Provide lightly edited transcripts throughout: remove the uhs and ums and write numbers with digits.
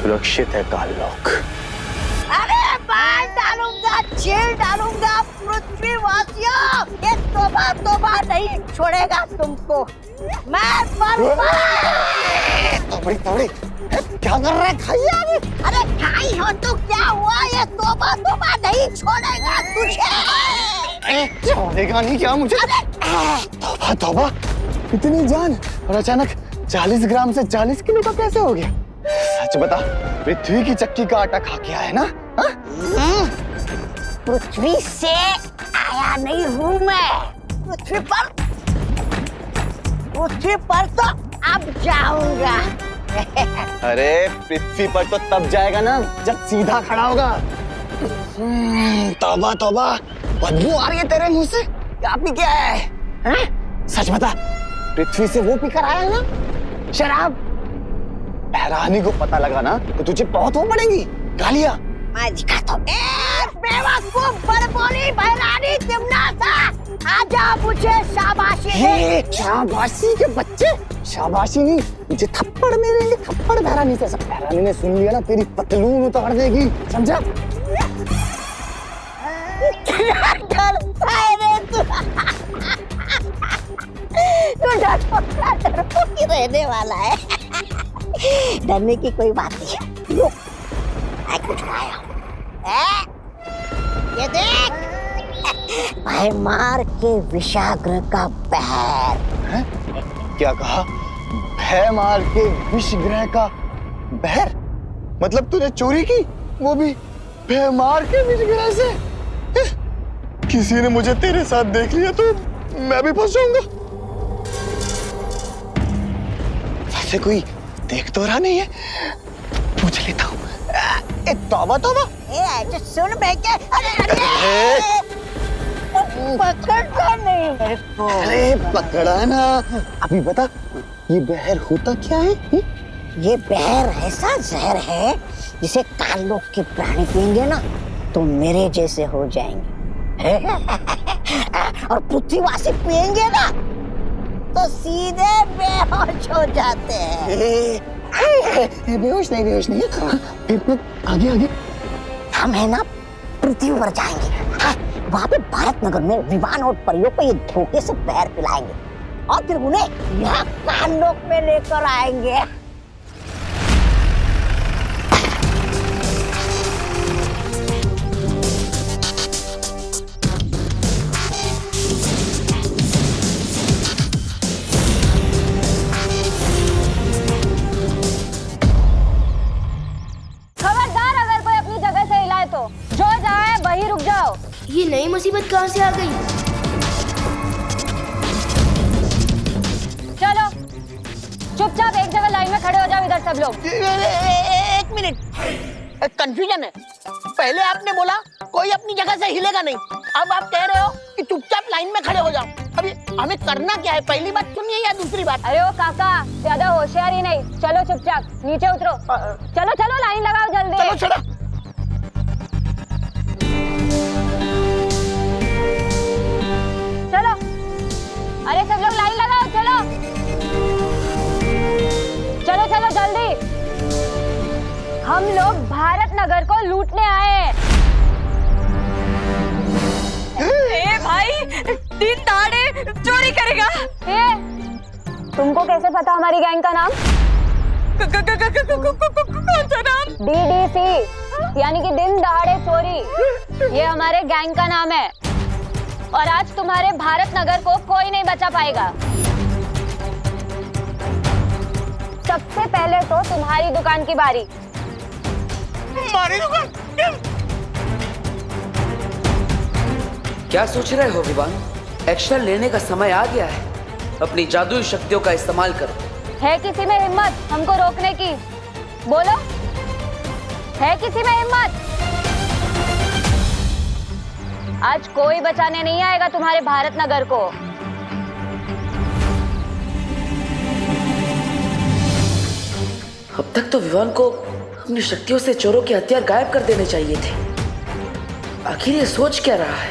सुरक्षित है काललोक। अरे मार डालूंगा, छील डालूंगा पृथ्वीवासियों, ये तोबा नहीं छोड़ेगा तुमको। मैं तोड़ी क्या कर रहा है? खाइए अभी। अरे खाई हो तो क्या हुआ, ये तोबा नहीं छोड़ेगा तुझे। छोड़ेगा नहीं क्या मुझे? तोबा इतनी जान, और अचानक 40 ग्राम से 40 किलो का कैसे हो गया? सच बता, पृथ्वी की चक्की का आटा खा के आया ना? पृथ्वी से आया नहीं हूँ मैं, पृथ्वी पर तो अब जाऊंगा। अरे पृथ्वी पर तो तब जाएगा ना जब सीधा खड़ा होगा। तौबा, बदबू आ रही है तेरे मुंह से। क्या पी के आया है? सच बता, पृथ्वी से वो पीकर आया है ना शराब? बहरानी को पता लगा ना तो तुझे बहुत वो पड़ेगी गालियां। मैं दिखाता हूँ। बेवकूफ बड़बोली बहरानी तिमनासा, आजा मुझे शाबाशी दे। शाबाशी के बच्चे, शाबाशी नहीं, मुझे थप्पड़ मिलेंगे, थप्पड़ बहरानी से। सब बहरानी ने सुन लिया ना तेरी पतलून उतार देगी, समझा? क्या करता है रे तू? तू डरपोक ही रहने वाला है। डरने की कोई बात नहीं है। लो, मैं कुछ लाया हूँ। ये देख, भयमार के विषाग्र का बहर। क्या कहा? भयमार के विषग्रह का बहर? मतलब तूने चोरी की, वो भी भयमार के विषग्रह से? किसी ने मुझे तेरे साथ देख लिया तो मैं भी फंस जाऊंगा। वैसे कोई देख तो रहा नहीं है, पूछ लेता हूँ। तौबा, तो सुन बेटे, अरे पकड़ता नहीं मेरे को। अरे पकड़ा ना। अभी बता, ये बहर होता क्या है? ये बहर ऐसा जहर है जिसे काललोक के प्राणी पिएंगे ना तो मेरे जैसे हो जाएंगे। और पृथ्वीवासी पिएंगे ना तो सीधे बेहोश हो जाते हैं। बेहोश नहीं। फिर आगे हम है ना पृथ्वी पर जाएंगे, वहाँ पे भारत नगर में विमान और परियों को ये धोखे से पैर पिलाएंगे और फिर उन्हें यहाँ काललोक में लेकर आएंगे। ये नई मुसीबत कहाँ से आ गई? चलो चुपचाप एक जगह लाइन में खड़े हो जाओ इधर सब लोग। एक मिनट, कंफ्यूजन है। पहले आपने बोला कोई अपनी जगह से हिलेगा नहीं, अब आप कह रहे हो कि चुपचाप लाइन में खड़े हो जाओ। अभी हमें करना क्या है? पहली बात सुनिए या दूसरी बात? अरे ओ काका, ज्यादा होशियारी नहीं, चलो चुपचाप नीचे उतरो। चलो लाइन लगाओ जल्दी। चलो। अरे सब लोग लाइन लगाओ, चलो जल्दी। हम लोग भारत नगर को लूटने आए हैं। ए भाई, दिन दहाड़े चोरी करेगा? तुमको कैसे पता हमारी गैंग का नाम? कौन सा नाम? DDC यानी कि दिन दहाड़े चोरी, ये हमारे गैंग का नाम है। और आज तुम्हारे भारत नगर को कोई नहीं बचा पाएगा। सबसे पहले तो तुम्हारी दुकान की बारी। हमारी दुकान? क्या सोच रहे हो विवान? एक्शन लेने का समय आ गया है। अपनी जादुई शक्तियों का इस्तेमाल करो। है किसी में हिम्मत हमको रोकने की? बोलो, है किसी में हिम्मत? आज कोई बचाने नहीं आएगा तुम्हारे भारत नगर को। अब तक तो विवान को अपनी शक्तियों से चोरों के हथियार गायब कर देने चाहिए थे। आखिर ये सोच क्या रहा है?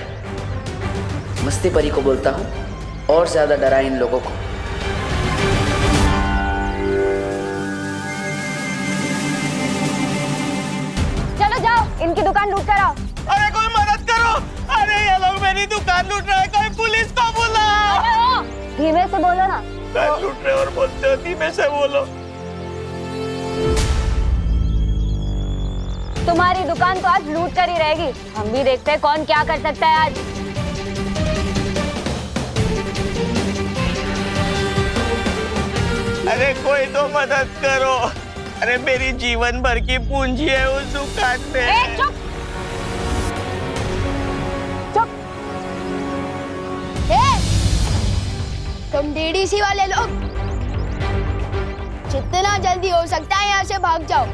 मस्ती परी को बोलता हूँ और ज्यादा डराए इन लोगों को। इनकी दुकान लूट कर आओ। अरे कोई मदद करो, अरे ये लोग मेरी दुकान लूट रहे हैं, कोई पुलिस को बुलाओ। धीमे से बोलो ना। दुकान लूट रहे और बोलते हो धीमे से बोलो। तुम्हारी दुकान तो आज लूट कर ही रहेगी। हम भी देखते हैं कौन क्या कर सकता है आज। अरे कोई तो मदद करो, अरे मेरी जीवन भर की पूंजी है उस दुकान में। चुप चुप। तुम डीडीसी वाले लोग जितना जल्दी हो सकता है यहाँ से भाग जाओ,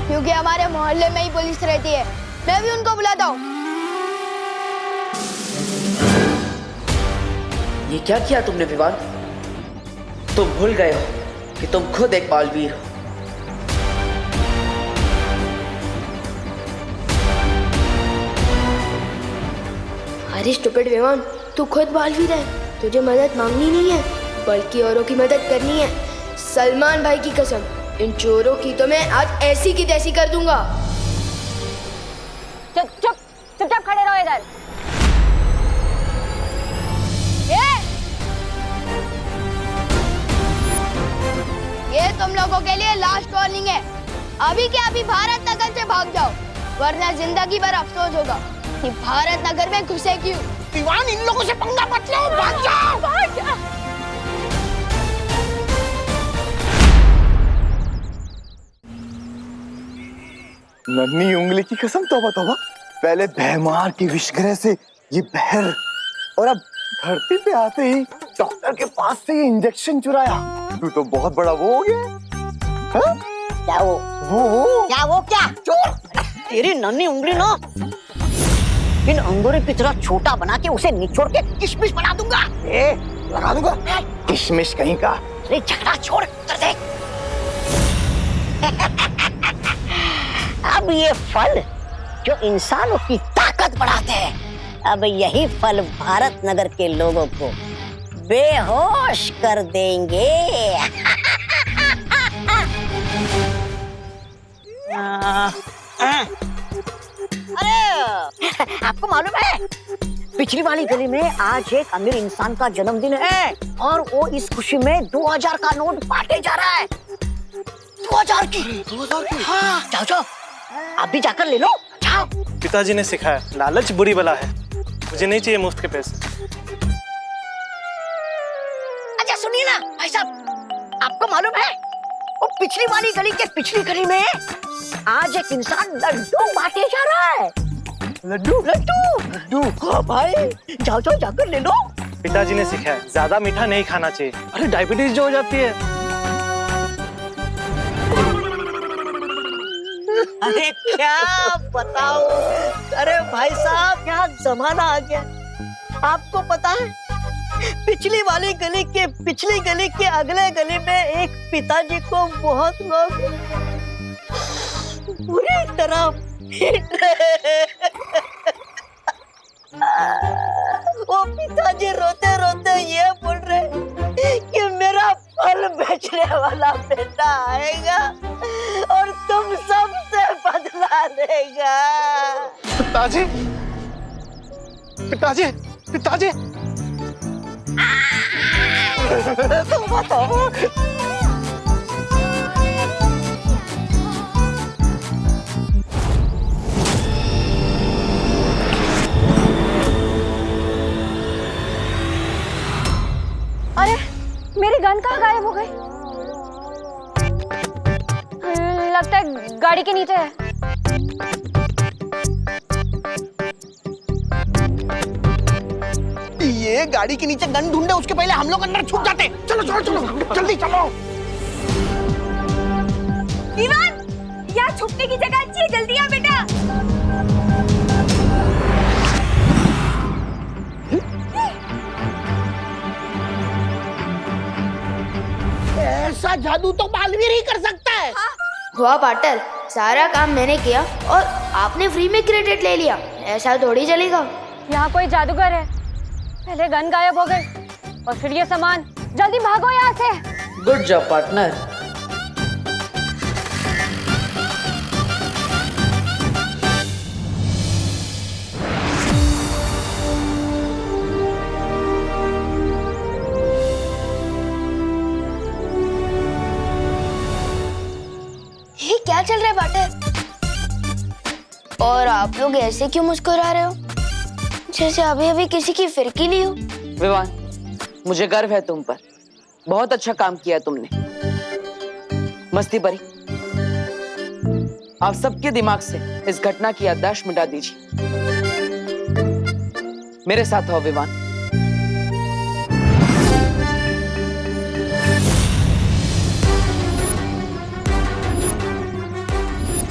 क्योंकि हमारे मोहल्ले में ही पुलिस रहती है। मैं भी उनको बुलाता हूँ। ये क्या किया तुमने विवान? तुम भूल गए हो कि तुम खुद एक बालवीर हो। अरे स्टूपिड विमान, तू खुद बालवीर है। तुझे मदद मांगनी नहीं है, बल्कि औरों की मदद करनी है। सलमान भाई की कसम, इन चोरों की तो मैं आज ऐसी की तैसी कर दूंगा। चुप चुप चुपचाप खड़े रहो इधर। ये तुम लोगों के लिए लास्ट वार्निंग है। अभी के अभी भारत नगर से भाग जाओ, वरना जिंदगी भर अफसोस होगा कि भारत नगर में घुसे क्यों। दीवान, इन लोगों से पंगा मत लो, भाग जाओ। भाग जा। नन्ही उंगली की कसम, तौबा तौबा। पहले भैमार की विषग्रह से ये बहर, और अब धरती पे आते ही डॉक्टर के पास से ये इंजेक्शन चुराया। तू तो बहुत बड़ा वो हो गया। हाँ? क्या वो क्या चोर? तेरी नन्ही उंगली ना इन अंगूरों की तरह छोटा बना के उसे निचोड़ के किशमिश बना दूंगा। लगा दूंगा किशमिश कहीं का। अरे झगड़ा छोड़, कर दे। अब ये फल जो इंसानों की ताकत बढ़ाते हैं, अब यही फल भारत नगर के लोगों को बेहोश कर देंगे। अरे आपको मालूम है, पिछली वाली गली में आज एक अमीर इंसान का जन्मदिन है और वो इस खुशी में 2000 का नोट बांटे जा रहा है। 2000 की। हाँ, जाओ जाओ, आप भी जाकर ले लो, जाओ। पिताजी ने सिखाया, लालच बुरी बला है। मुझे नहीं चाहिए मुफ्त के पैसे। अच्छा सुनिए ना भाई साहब, आपको मालूम है वो पिछली वाली गली के पिछली गली में आज एक इंसान लड्डू बांटे जा रहा है। लड्डू लड्डू लड्डू। हाँ भाई, जाओ जाओ जाकर ले लो। पिताजी ने सिखाया, ज्यादा मीठा नहीं खाना चाहिए, अरे डायबिटीज जो हो जाती है। अरे क्या बताओ, अरे भाई साहब क्या जमाना आ गया। आपको पता है, पिछली वाली गली के पिछली गली के अगले गली में एक पिताजी को बहुत लोग पूरी तरह पीट रहे हैं। वो पिताजी रोते रोते ये बोल रहे कि मेरा फल बेचने वाला बेटा आएगा और तुम सबसे बदला लेगा। पिताजी, पिताजी, पिताजी। तुम बताओ। अरे मेरी गन कहाँ गायब हो गई? लगता है गाड़ी के नीचे है। ये गाड़ी के नीचे गन ढूंढे, उसके पहले हम लोग अंदर छुप जाते। चलो चलो चलो जल्दी चलो। विमान, यहाँ छुपने की जगह अच्छी है, जल्दी आ बेटा। ऐसा जादू तो बालवीर ही कर सकता है। हुआ पार्टनर, सारा काम मैंने किया और आपने फ्री में क्रेडिट ले लिया। ऐसा थोड़ी चलेगा। यहाँ कोई जादूगर है। पहले गन गायब हो गई और फिर ये सामान। जल्दी भागो यहाँ से। Good job partner. चल रहा है पार्टनर? और आप लोग ऐसे क्यों मुस्कुरा रहे हो, जैसे अभी अभी किसी की फिरकी ली हो? विवान, मुझे गर्व है तुम पर। बहुत अच्छा काम किया तुमने। मस्ती परी, आप सबके दिमाग से इस घटना की याददाश्त मिटा दीजिए। मेरे साथ आओ विवान।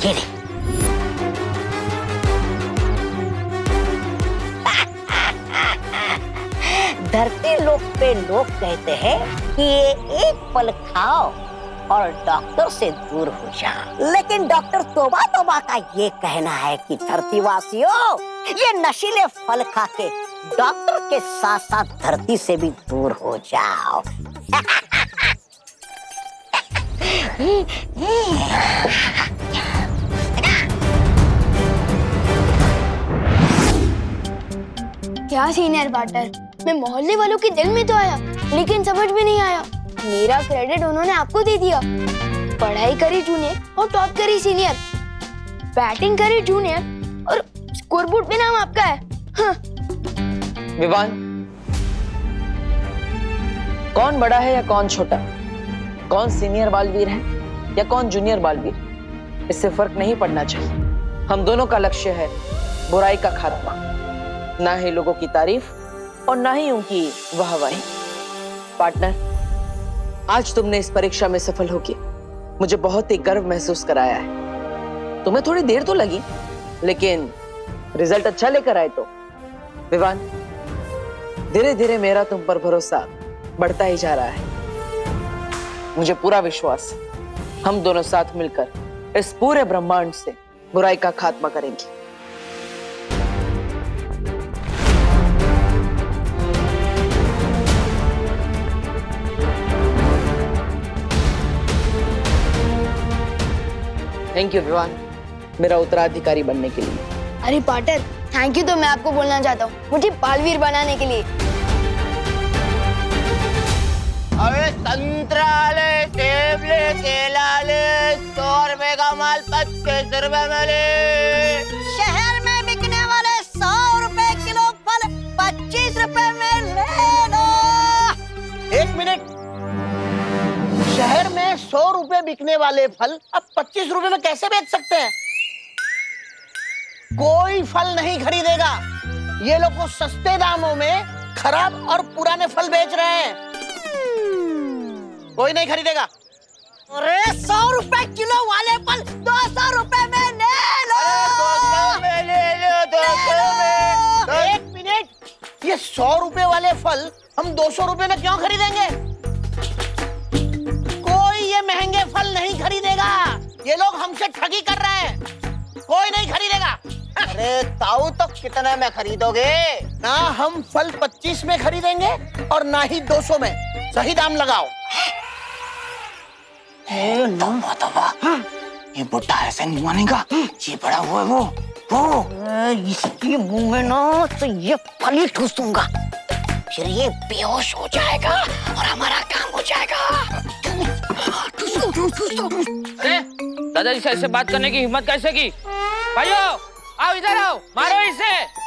ये ले। धरती लोक पे लोग कहते हैं कि ये एक पल खाओ और डॉक्टर से दूर हो जाओ, लेकिन डॉक्टर तोबा तोबा का ये कहना है कि धरतीवासियों, ये नशीले फल खा के डॉक्टर के साथ साथ धरती से भी दूर हो जाओ। क्या सीनियर पार्टनर, मैं मोहल्ले वालों के दिल में तो आया, लेकिन समझ में नहीं आया। मेरा क्रेडिट उन्होंने आपको दे दिया। पढ़ाई करी जूनियर और टॉप करी सीनियर, बैटिंग करी जूनियर और स्कोरबोर्ड पे नाम आपका है। हाँ। विवान, कौन बड़ा है या कौन छोटा, कौन सीनियर बालवीर है या कौन जूनियर बालवीर, इससे फर्क नहीं पड़ना चाहिए। हम दोनों का लक्ष्य है बुराई का खात्मा, ना ही लोगों की तारीफ और ना ही उनकी वाहवाही। पार्टनर, आज तुमने इस परीक्षा में सफल होकर मुझे बहुत ही गर्व महसूस कराया है। तुम्हें थोड़ी देर तो लगी, लेकिन रिजल्ट अच्छा लेकर आए तो। विवान, धीरे धीरे मेरा तुम पर भरोसा बढ़ता ही जा रहा है। मुझे पूरा विश्वास है हम दोनों साथ मिलकर इस पूरे ब्रह्मांड से बुराई का खात्मा करेंगे। थैंक यू विवान, मेरा उत्तराधिकारी बनने के लिए। अरे पार्टनर, थैंक यू तो मैं आपको बोलना चाहता हूँ, मुझे बालवीर बनाने के लिए। अरे संतरा ले, सेब ले, केला ले, 100 रुपए का माल 25 रुपए में ले। शहर में बिकने वाले 100 रुपए किलो फल 25 रुपए में ले लो। 1 मिनट, शहर में 100 रुपए बिकने वाले फल अब 25 रुपए में कैसे बेच सकते हैं? कोई फल नहीं खरीदेगा। ये लोग को सस्ते दामों में खराब और पुराने फल बेच रहे हैं। कोई नहीं खरीदेगा। अरे 100 रुपए किलो वाले फल 200 रुपए में ले लो। 200 में ले लो, 200 में। 1 मिनट, ये 100 रुपए वाले फल हम 200 रुपए में क्यों खरीदेंगे? कोई ये महंगे फल नहीं खरीदेगा। ये लोग हमसे ठगी कर रहे हैं। कोई नहीं खरीदेगा। अरे ताऊ, तो कितने में खरीदोगे? ना हम फल 25 में खरीदेंगे और ना ही 200 में। सही दाम लगाओ। ये बुड्ढा ऐसे नहीं मानेगा। ये बड़ा हुआ है वो। इसके मुंह में ना तो ये फल ही ठूस दूंगा, फिर ये बेहोश हो जाएगा और हमारा काम हो जाएगा। अरे दादाजी से ऐसे बात करने की हिम्मत कैसे की? भाइयों, आओ इधर आओ, मारो इसे।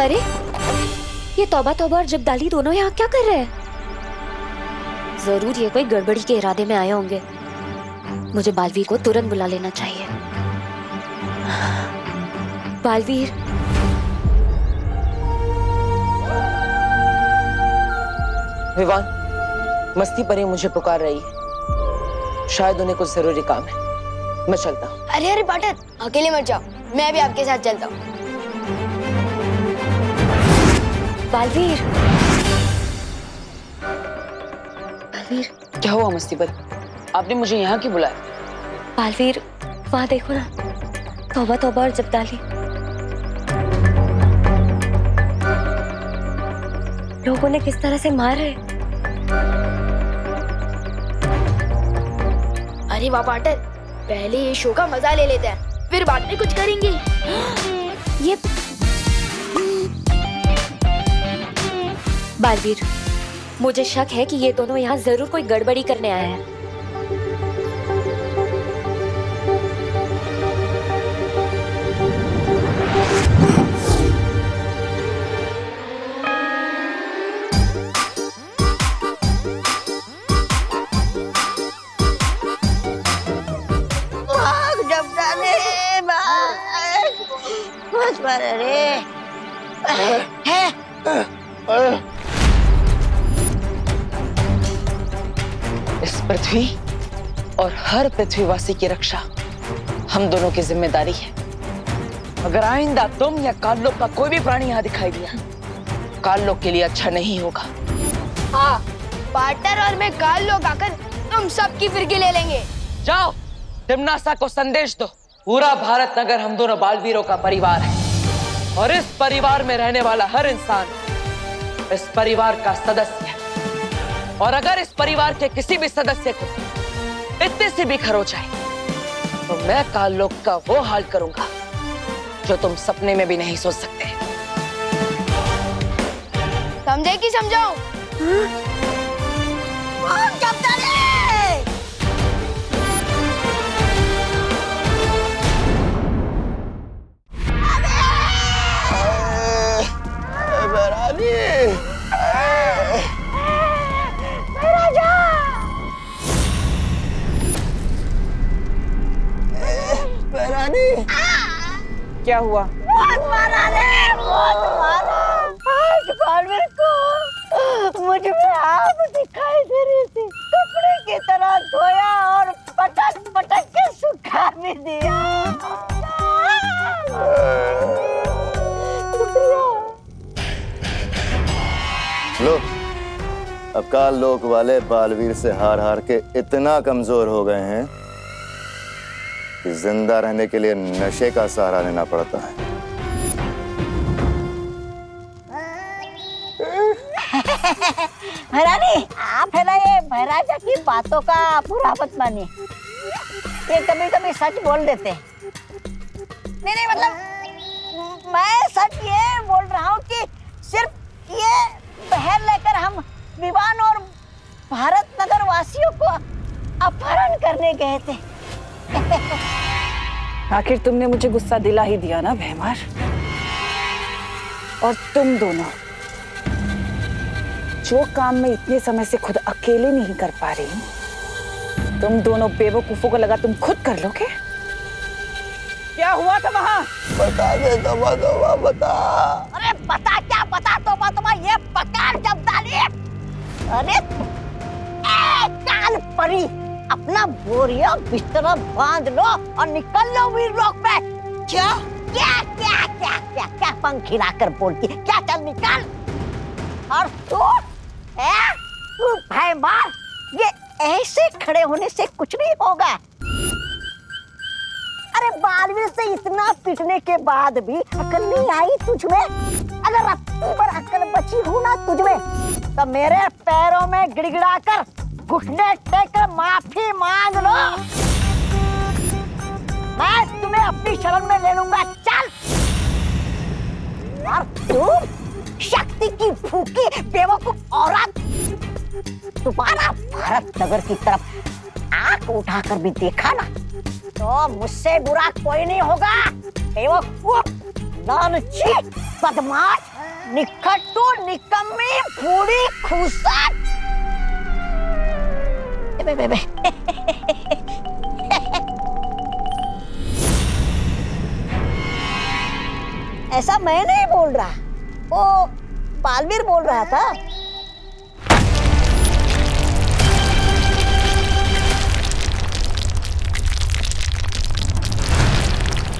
अरे ये तौबा तौबा और जब्दाली दोनों यहाँ क्या कर रहे हैं? जरूर ये कोई गड़बड़ी के इरादे में आए होंगे। मुझे बालवीर को तुरंत बुला लेना चाहिए। बालवीर, विवान, मस्ती परी मुझे पुकार रही है। शायद उन्हें कुछ जरूरी काम है। मैं चलता हूँ। अरे अरे पार्टनर, अकेले मत जाओ, मैं भी आपके साथ चलता हूँ। बालवीर, बालवीर, क्या हुआ मस्ती परी? आपने मुझे यहाँ क्यों बुलाया? बालवीर, वहाँ देखो ना, तौबा तौबा और जब्दाली। लोगों ने किस तरह से मार रहे। अरे वाह पार्टनर, पहले ये शो का मजा ले लेते हैं, फिर बाद में कुछ करेंगे। ये बालवीर, मुझे शक है कि ये दोनों यहाँ जरूर कोई गड़बड़ी करने आए हैं। भाग जब डाले भाग, बस पर रे है। इस पृथ्वी और हर पृथ्वीवासी की रक्षा हम दोनों की जिम्मेदारी है। अगर आइंदा तुम या काललोक का कोई भी प्राणी यहाँ दिखाई दिया, काललोक के लिए अच्छा नहीं होगा। हाँ, पार्टनर और मैं काललोक आकर तुम सबकी फिरकी ले लेंगे। जाओ, तिम्नासा को संदेश दो, पूरा भारत नगर हम दोनों बालवीरों का परिवार है और इस परिवार में रहने वाला हर इंसान इस परिवार का सदस्य है। और अगर इस परिवार के किसी भी सदस्य को इतने से भी खरो जाए तो मैं काललोक का वो हाल करूंगा जो तुम सपने में भी नहीं सोच सकते। समझे कि समझाऊं? भाग जब डाले। क्या हुआ? बहुत मारा रे, बहुत मारा। आज बालवीर को मुझ में आप दिखाई दे रही थी, कपड़े की तरह धोया और पटक पटक के सुखा भी दिया। लो, अब काललोक वाले बालवीर से हार हार के इतना कमजोर हो गए हैं कि जिंदा रहने के लिए नशे का सहारा लेना पड़ता है। महारानी, आप है ना ये महाराजा की बातों का पूरा मत मानिए, ये कभी कभी सच बोल देते हैं। नहीं मतलब मैं सच ये बोल रहा हूँ कि सिर्फ ये बहर लेकर हम विवान और भारत नगर वासियों को अपहरण करने गए थे। आखिर तुमने मुझे गुस्सा दिला ही दिया ना भैमार। और तुम दोनों जो काम मैं इतने समय से खुद अकेले नहीं कर पा रही, तुम दोनों बेवकूफों को लगा तुम खुद कर लोगे। क्या हुआ था वहां? बता दे तोबा तोबा, बता। अरे बता क्या बता, तोबा ये पकार जब डाली। अरे काल परी, अपना बोरिया बिस्तरा बांध लो और निकल लो वीरलोक पे। क्या क्या क्या क्या क्या क्या पंख हिलाकर बोलती है? क्या, चल निकल। और तू भाई मार, ये ऐसे खड़े होने से कुछ नहीं होगा। अरे बालवीर से इतना पिटने के बाद भी अकल नहीं आई तुझमें? अगर रत्ती पर अकल बची हो ना तुझमें तो मेरे पैरों में गिड़गिड़ाकर घुटने टेककर माफी मांग लो। मैं तुम्हें अपनी शरण में ले लूंगा। चल। और तू शक्ति की भूखी बेवकूफ औरत, तुम्हारा भारत नगर की तरफ आंख उठाकर भी देखा ना तो मुझसे बुरा कोई नहीं होगा। बेवकूफ, लालची, बदमाश, निकट्टू, निकम्मी, फूड़ी, खूसट। ऐसा मैं नहीं बोल रहा, वो बालवीर बोल रहा था।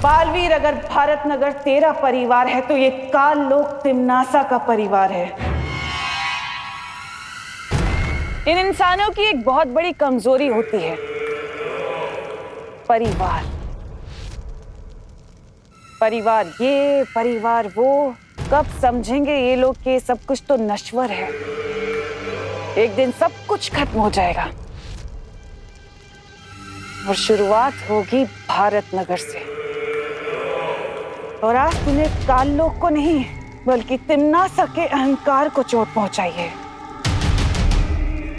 बालवीर, अगर भारत नगर तेरा परिवार है तो ये काललोक तिम्नासा का परिवार है। इन इंसानों की एक बहुत बड़ी कमजोरी होती है, परिवार। परिवार ये, परिवार वो, कब समझेंगे ये लोग कि सब कुछ तो नश्वर है, एक दिन सब कुछ खत्म हो जाएगा। और शुरुआत होगी भारत नगर से। और आज तूने काललोक को नहीं बल्कि तिम्नासा के अहंकार को चोट पहुंचाई है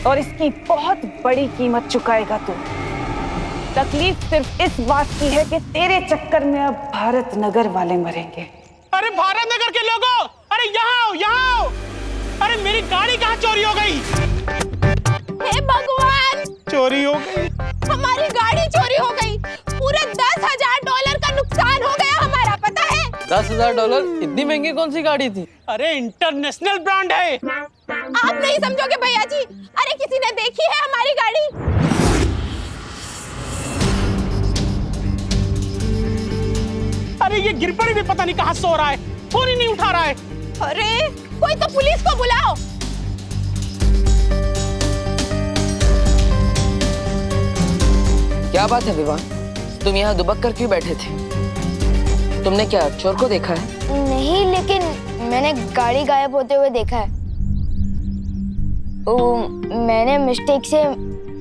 और इसकी बहुत बड़ी कीमत चुकाएगा तू। तकलीफ सिर्फ इस बात की है कि तेरे चक्कर में अब भारत नगर वाले मरेंगे। अरे भारत नगर के लोगों, अरे यहाँ आओ, यहाँ आओ। अरे मेरी गाड़ी कहाँ चोरी हो गई? हे भगवान, चोरी हो गई, हमारी गाड़ी चोरी हो गई। पूरे $10,000 का नुकसान हो गया हमारा, पता है? $10,000? इतनी महंगी कौन सी गाड़ी थी? अरे इंटरनेशनल ब्रांड है। आप नहीं समझोगे भैया जी। अरे किसी ने देखी है हमारी गाड़ी? अरे ये गिरपड़ी भी पता नहीं कहाँ सो रहा है, फोन ही नहीं उठा रहा है। अरे कोई तो पुलिस को बुलाओ। क्या बात है विवान, तुम यहाँ दुबक कर क्यों बैठे थे? तुमने क्या चोर को देखा है? नहीं, लेकिन मैंने गाड़ी गायब होते हुए देखा है। मैंने मिस्टेक से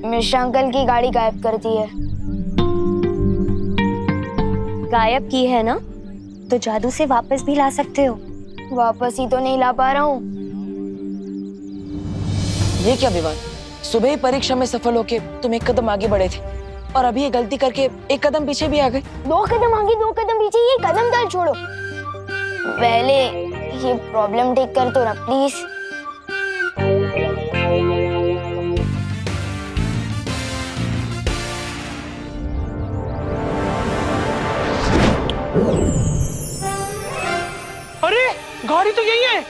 मिश्रा अंकल की गाड़ी गायब कर दी है। गायब की है ना, तो जादू से वापस भी ला सकते हो। वापस ही तो नहीं ला पा रहा हूँ। ये क्या विवान, सुबह ही परीक्षा में सफल होके तुम एक कदम आगे बढ़े थे और अभी ये गलती करके एक कदम पीछे भी आ गए। 2 कदम आगे 2 कदम पीछे, ये कदम दल छोड़ो। पहले ये प्रॉब्लम ठीक कर दो ना प्लीज। अरे गाड़ी तो यही है,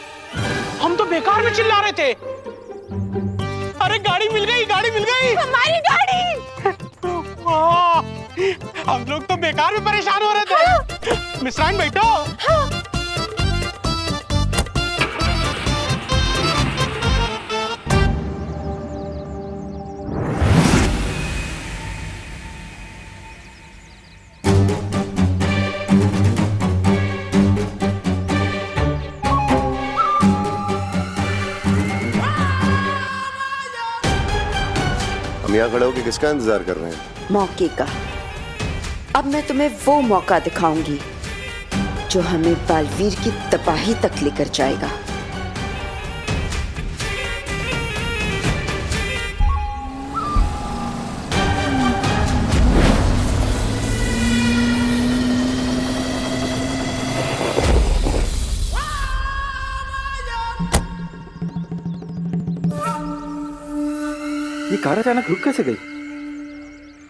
हम तो बेकार में चिल्ला रहे थे। अरे गाड़ी मिल गई, गाड़ी मिल गई, हमारी गाड़ी। हम लोग तो बेकार में परेशान हो रहे थे। मिश्राइन बैठो। हम यहाँ खड़े होकर किसका इंतजार कर रहे हैं? मौके का। अब मैं तुम्हें वो मौका दिखाऊंगी जो हमें बालवीर की तबाही तक लेकर जाएगा। ये कार अचानक रुक कैसे गई?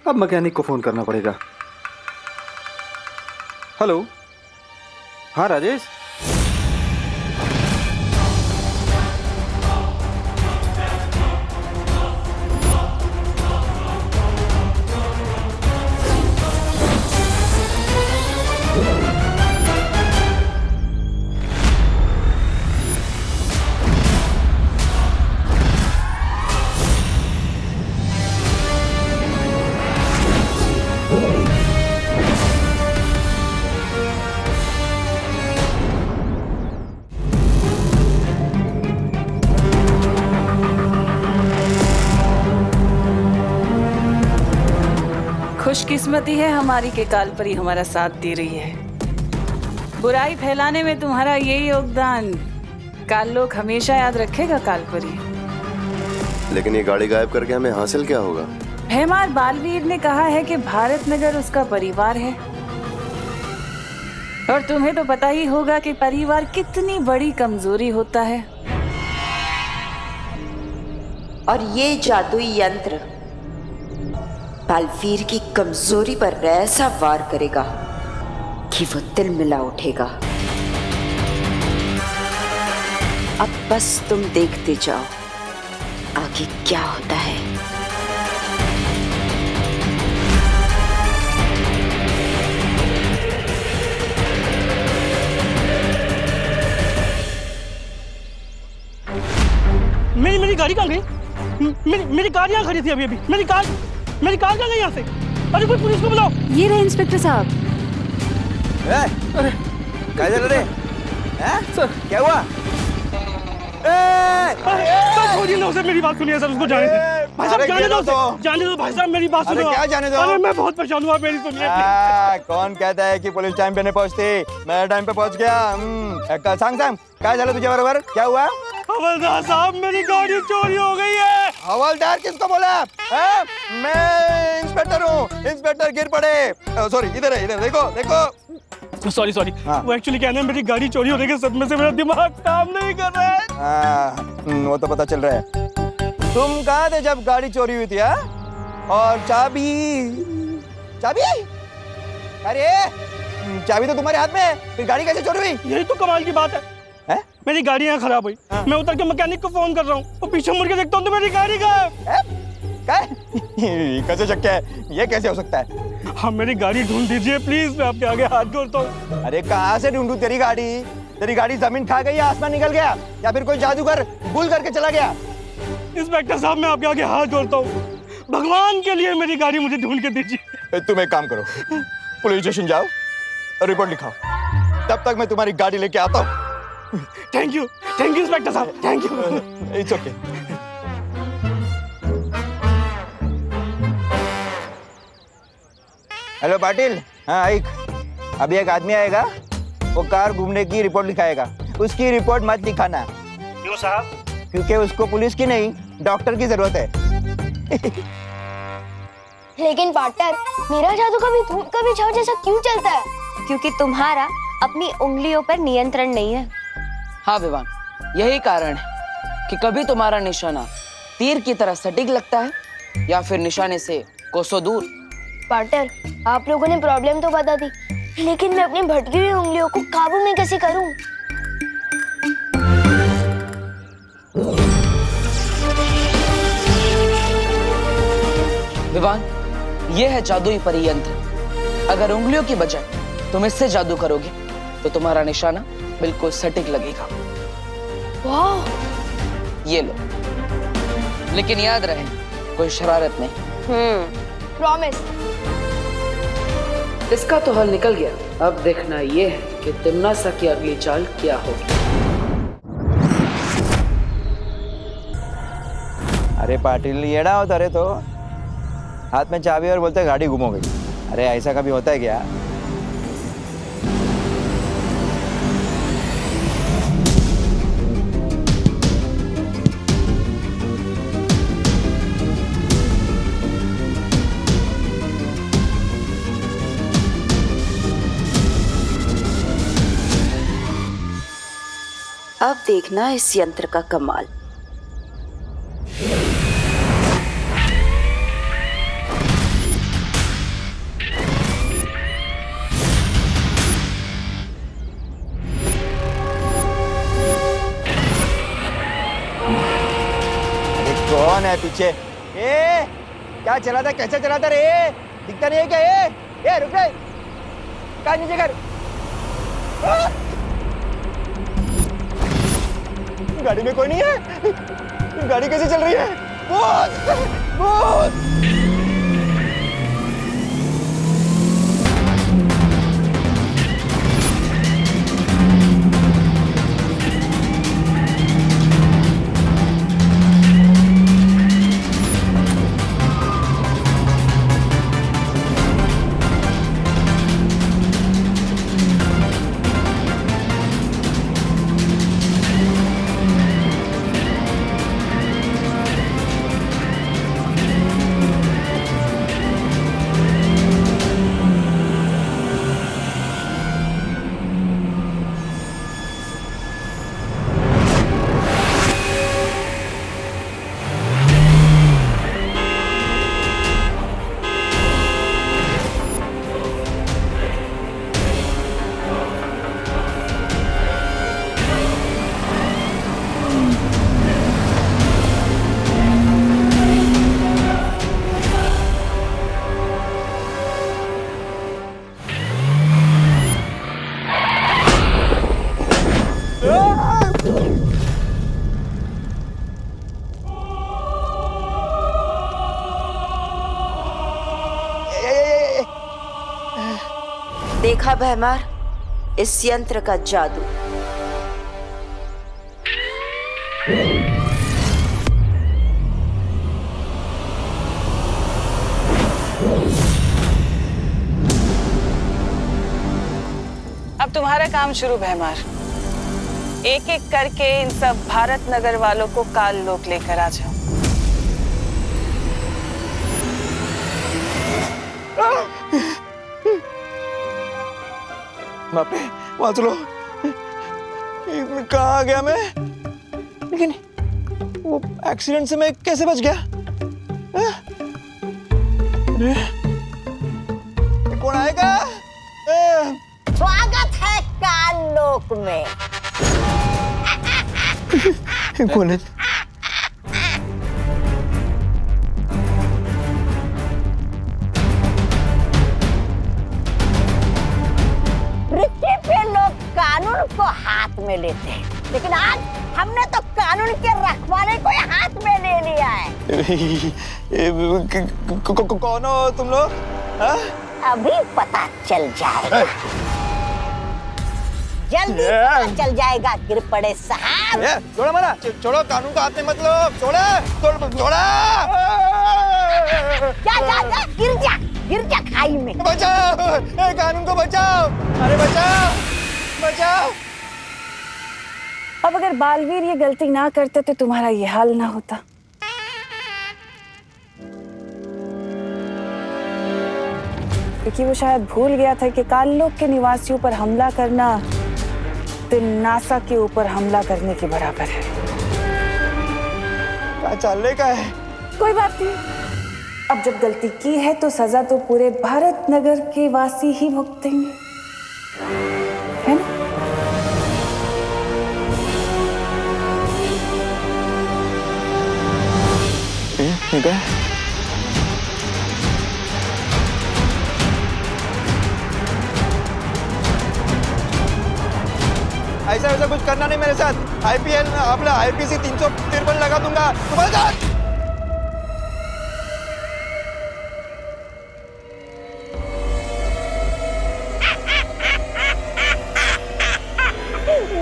अब मैकेनिक को फोन करना पड़ेगा। हेलो, हाँ राजेश। खुशकिस्मती है हमारी के कालपरी हमारा साथ दे रही है। बुराई फैलाने में तुम्हारा यही योगदान काललोक हमेशा याद रखेगा कालपरी। लेकिन ये गाड़ी गायब करके हमें हासिल क्या होगा? भैमार बालवीर ने कहा है कि भारत नगर उसका परिवार है और तुम्हें तो पता ही होगा कि परिवार कितनी बड़ी कमजोरी होता है। और ये जादुई यंत्र बालवीर की कमजोरी पर ऐसा वार करेगा कि वो दिल मिला उठेगा। अब बस तुम देखते जाओ आगे क्या होता है। मेरी गाड़ी कहाँ गई? मेरी कार यहाँ खड़ी थी अभी अभी। मेरी कार कहाँ गई यहाँ से? अरे कोई पुलिस को बुलाओ। ये रहे इंस्पेक्टर साहब। अरे क्या चल रहे? सर क्या हुआ? छोड़िए ना उसे, मेरी बात सुनिए सर, उसको जाने दे भाई साहब, जाने दो उसे, जाने दो भाई साहब, मेरी बात सुनो। क्या जाने दो? अरे मैं बहुत परेशान हुआ, मेरी सुनिए। कौन कहता है कि पुलिस टाइम पे नहीं पहुंचती? मैं टाइम पे पहुंच गया। सांग क्या चला तुझे बरोबर? क्या हुआ? हवलदार साहब, मेरी गाड़ी चोरी हो गई है। हवलदार किसको बोला? मैं इंस्पेक्टर हूँ, इंस्पेक्टर गिर पड़े। सॉरी, इधर है, इधर देखो देखो। सॉरी वो एक्चुअली कहना है मेरी गाड़ी चोरी होने के सदमे से मेरा दिमाग काम नहीं कर रहा है। वो तो पता चल रहा है। तुम कहाँ थे जब गाड़ी चोरी हुई थी? और चाबी? अरे चाबी तो तुम्हारे हाथ में है, फिर गाड़ी कैसे चोरी हुई? यही तो कमाल की बात है। मेरी गाड़ी यहाँ खराब हुई, मैं उतर के मैकेनिक को फोन कर रहा हूँ, वो पीछे मुड़ के देखता हूँ तो मेरी गाड़ी कैसे शक है? ये कैसे हो सकता है? हम मेरी गाड़ी ढूंढ दीजिए प्लीज, मैं आपके आगे हाथ जोड़ता हूँ। अरे कहाँ से ढूंढूं तेरी गाड़ी? तेरी गाड़ी जमीन खा गई या आसमान निकल गया, या फिर कोई जादूगर भूल करके चला गया? इंस्पेक्टर साहब, मैं आपके आगे हाथ जोड़ता हूँ, भगवान के लिए मेरी गाड़ी मुझे ढूंढ के दीजिए। तुम एक काम करो, पुलिस स्टेशन जाओ, रिपोर्ट लिखाओ, तब तक मैं तुम्हारी गाड़ी लेके आता हूँ। थैंक यू इंस्पेक्टर साहब, thank you. It's okay. Hello Patil, हाँ आइक, अभी एक आदमी आएगा, वो कार घूमने की रिपोर्ट लिखाएगा। उसकी रिपोर्ट मत लिखाना। क्यों साहब? क्योंकि उसको पुलिस की नहीं, डॉक्टर की जरूरत है। लेकिन पार्टनर, मेरा जादू कभी धूप कभी छाव जैसा क्यों चलता है? क्योंकि तुम्हारा अपनी उंगलियों पर नियंत्रण नहीं है। हाँ विवान, यही कारण है कि कभी तुम्हारा निशाना तीर की तरह सटीक लगता है या फिर निशाने से कोसों दूर। पार्टनर, आप लोगों ने प्रॉब्लम तो बता दी, लेकिन मैं अपनी भटकी हुई उंगलियों को काबू में कैसे करूं? विवान, ये है जादुई परियंत्र। अगर उंगलियों की बजाय तुम इससे जादू करोगे तो तुम्हारा निशाना बिल्कुल सटीक लगेगा। वाह! ये लो, लेकिन याद रहे कोई शरारत नहीं। प्रॉमिस। इसका तो हल निकल गया, अब देखना ये है कि तिम्नासा की अगली चाल क्या होगी। अरे पाटिल, येड़ा होता रे, तो हाथ में चाबी और बोलते गाड़ी गुम हो गई। अरे ऐसा कभी होता है क्या? अब देखना इस यंत्र का कमाल। कौन है पीछे? ए, क्या चला था, कैसे चला था रे? दिखता नहीं है क्या? ए, रुक रे, कान नीचे कर। गाड़ी में कोई नहीं है, गाड़ी कैसे चल रही है? भूत! देखा भैमार, इस यंत्र का जादू। अब तुम्हारा काम शुरू भैमार। एक एक करके इन सब भारत नगर वालों को काल लोक लेकर आ जाओ। बाप रे, वाचलो। कहाँ आ गया मैं? लेकिन वो एक्सीडेंट से मैं कैसे बच गया? अरे, कौन आएगा? स्वागत है काल लोक में। कौन है? पृथ्वी पे लोग कानून को हाथ में लेते हैं, लेकिन आज हमने तो कानून के रखवाले को हाथ में ले लिया है। कौन हो तुम लोग? अभी पता चल जाएगा, जल्दी पता चल जाएगा गिर पड़े साहब। छोड़ो मना, छोड़ो, कानून को हाथ में मत लो। छोड़ा। जा, गिर जा खाई में। बचाओ, कानून को बचाओ। अरे बचाओ। अब अगर बालवीर ये गलती ना करते तो तुम्हारा ये हाल ना होता। क्योंकि वो शायद भूल गया था कि काललोक के निवासियों पर हमला करना नासा के ऊपर हमला करने के बराबर है। क्या चलने का है? कोई बात नहीं, अब जब गलती की है तो सजा तो पूरे भारत नगर के वासी ही भुगतेंगे, है ना? ठीक है। ऐसा कुछ करना नहीं मेरे साथ। आईपीएल में अपना आईपीसी 353 लगा दूंगा तुम्हारे साथ।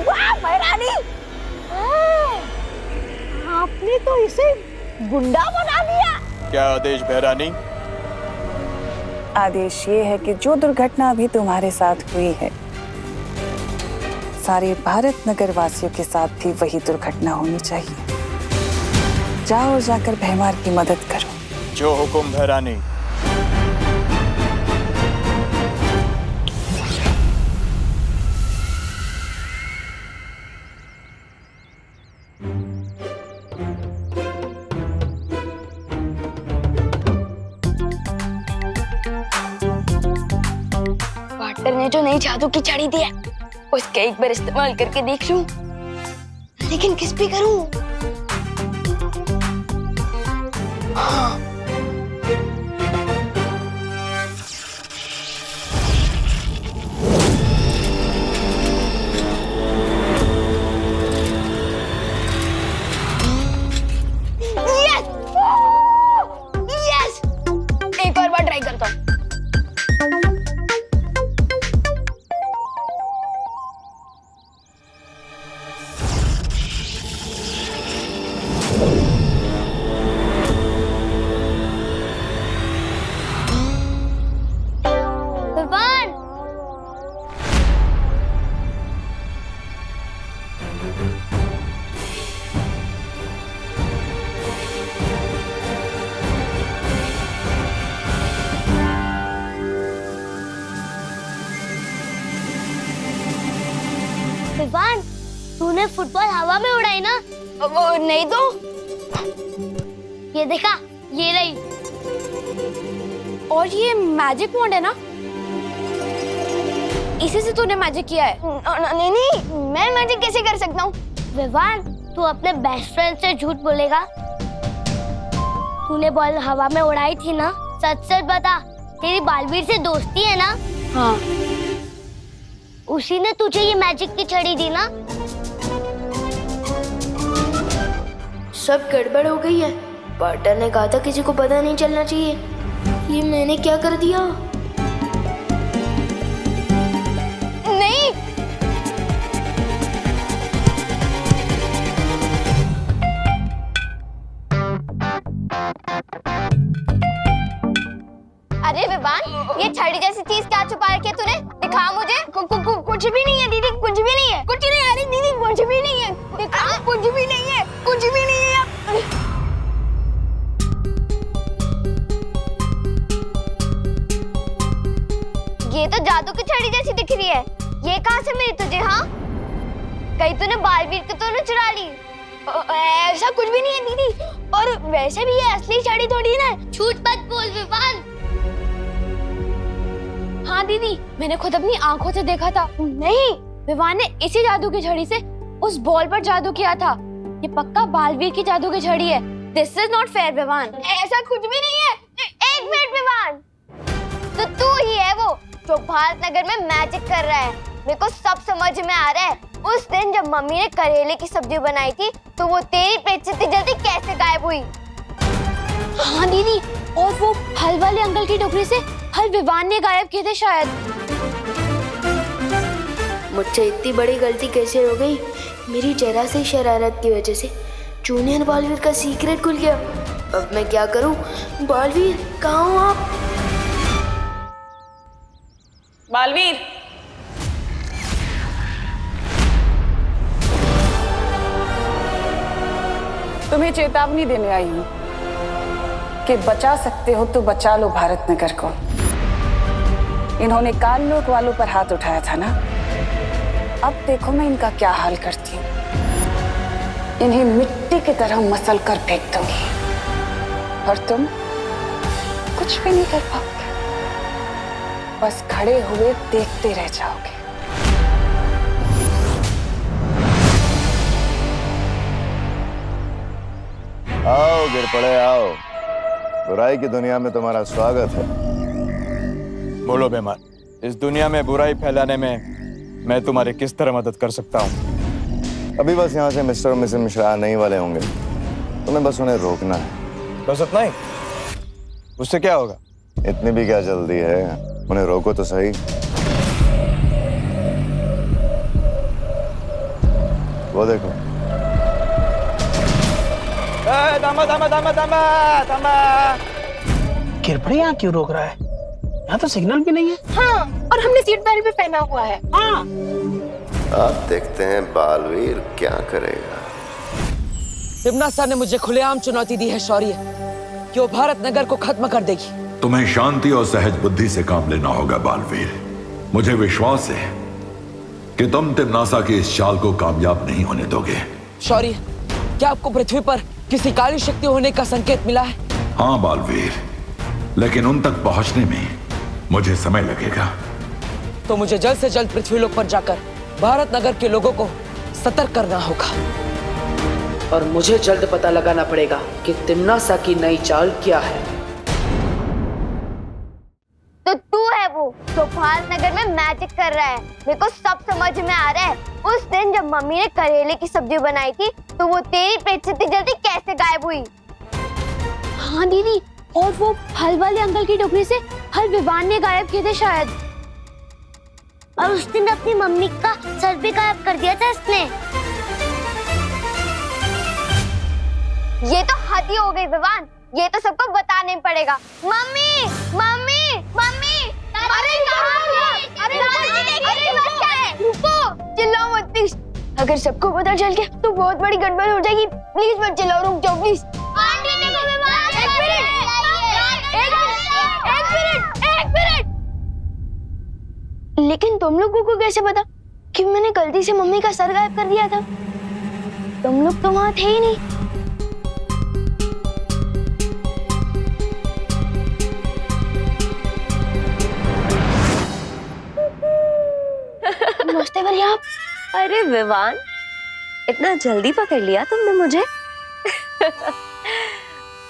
वाह महारानी, आपने तो इसे गुंडा बना दिया। क्या आदेश भैरानी? आदेश ये है कि जो दुर्घटना अभी तुम्हारे साथ हुई है, सारे भारत नगर वासियों के साथ भी वही दुर्घटना होनी चाहिए। जाओ और जाकर भैमार की मदद करो। जो हुकुम भैरानी। पार्टनर ने जो नई जादू की छड़ी दी है उसका एक बार इस्तेमाल करके देख लूं, लेकिन किस पे करूं? हाँ। यस! एक और बार ट्राई करता हूँ। विवान, तूने फुटबॉल हवा में उड़ाई ना? वो नहीं तो। ये देखा, ये रही। और ये मैजिक वॉन्ड है ना? इसी से तूने मैजिक किया है? नहीं, मैं मैजिक कैसे कर सकता हूँ? विवान, तू अपने बेस्ट फ्रेंड से झूठ बोलेगा? तूने बॉल हवा में उड़ाई थी ना? सच सच बता, तेरी बालवीर से दोस्ती है ना? हाँ। उसी ने तुझे ये मैजिक की छड़ी दी ना? सब गड़बड़ हो गई है। पार्टनर ने कहा था किसी को पता नहीं चलना चाहिए। ये मैंने क्या कर दिया? नहीं। अरे विवान, ये छड़ी जैसी चीज क्या छुपा रखी है तूने? दिखा मुझे। कुछ भी नहीं है दीदी, कुछ भी नहीं है। कुछ नहीं, अरे दीदी कुछ भी नहीं है। दिखा, कुछ भी नहीं है, कुछ भी नहीं है। ये तो जादू की छड़ी जैसी दिख रही है। ये कहाँ से मिली तुझे? हाँ, कहीं तूने बालवीर को तो न चुरा ली? ऐसा कुछ भी नहीं है दीदी, और वैसे भी ये असली छड़ी थोड़ी ना। झूठ मत बोल विवान। हाँ दीदी, मैंने खुद अपनी आंखों से देखा था। नहीं, विवान ने इसी जादू की छड़ी से उस बॉल पर जादू किया था। ये पक्का बालवीर की जादू की छड़ी है। This is not fair Vivaan. ऐसा कुछ भी नहीं है। एक मिनट विवान, तो तू ही है वो जो भारत नगर में मैजिक कर रहा है। मेरे को सब समझ में आ रहा है। उस दिन जब मम्मी ने करेले की सब्जी बनाई थी, तो वो तेरी पेट से इतनी जल्दी कैसे गायब हुई? हाँ दीदी, और वो फल वाले अंकल की टोकरी से फल विवान ने गायब किए थे शायद। मुझसे इतनी बड़ी गलती कैसे हो गई? मेरी जरा सी शरारत की वजह से जूनियर बालवीर का सीक्रेट खुल गया। अब मैं क्या करूं? बालवीर, कहाँ हो आप? बालवीर, तुम्हें चेतावनी देने आई हूँ कि बचा सकते हो तो बचा लो भारत नगर को। इन्होंने काल लोक वालों पर हाथ उठाया था ना, अब देखो मैं इनका क्या हाल करती हूँ। इन्हें मिट्टी की तरह मसल कर फेंक दूंगी और तुम कुछ भी नहीं कर पाओगे, बस खड़े हुए देखते रह जाओगे। आओ गिर पड़े आओ, बुराई की दुनिया में तुम्हारा स्वागत है। बोलो बेमान, इस दुनिया में बुराई फैलाने में मैं तुम्हारी किस तरह मदद कर सकता हूँ? अभी बस यहाँ से मिस्टर और मिसेस मिश्रा आने ही वाले होंगे, तुम्हें बस उन्हें रोकना है। बस इतना ही? उससे क्या होगा? इतनी भी क्या जल्दी है, उन्हें रोको तो सही। वो देखो। दामा दामा दामा दामा दामा। गिरपड़े यहाँ क्यों रोक रहा है? यहाँ तो सिग्नल भी नहीं है। हाँ, और हमने सीट बेल्ट भी पहना हुआ है। हाँ। आप देखते हैं बालवीर क्या करेगा। तिम्ना सर ने मुझे खुलेआम चुनौती दी है शौर्य, कि वो भारत नगर को खत्म कर देगी। तुम्हें शांति और सहज बुद्धि से काम लेना होगा बालवीर। मुझे विश्वास है कि तुम तिम्नासा की इस चाल को कामयाब नहीं होने दोगे। शौर्य, क्या आपको पृथ्वी पर किसी काली शक्ति होने का संकेत मिला है? हाँ बालवीर, लेकिन उन तक पहुंचने में मुझे समय लगेगा। तो मुझे जल्द से जल्द पृथ्वीलोक पर जाकर भारत नगर के लोगों को सतर्क करना होगा, और मुझे जल्द पता लगाना पड़ेगा कि तिम्नासा की नई चाल क्या है। तो तू है वो जो भारत नगर में मैजिक कर रहा है। मेरे को सब समझ में आ रहा है। उस दिन जब मम्मी ने करेले की सब्जी बनाई थी, तो वो तेरी पेट से इतनी जल्दी कैसे गायब हुई? हाँ दीदी, और वो फल वाले अंकल की टोकरी से फल विवान ने गायब किए थे शायद। और उस दिन अपनी मम्मी का सर भी गायब कर दिया था इसने। ये तो हद ही हो गई विवान, ये तो सबको बताने पड़ेगा। मम्मी मम्मी मम्मी, अरे रुको, चिल्लाओ मत प्लीज। अगर सबको पता चल गया तो बहुत बड़ी गड़बड़ हो जाएगी। प्लीज मत चिल्लाओ, रुक जाओ प्लीज। एक मिनट। लेकिन तुम लोगों को कैसे पता कि मैंने गलती से मम्मी का सर गायब कर दिया था? तुम लोग तो वहां थे ही नहीं। नमस्ते भैया। आप? अरे विवान, इतना जल्दी पकड़ लिया तुमने मुझे।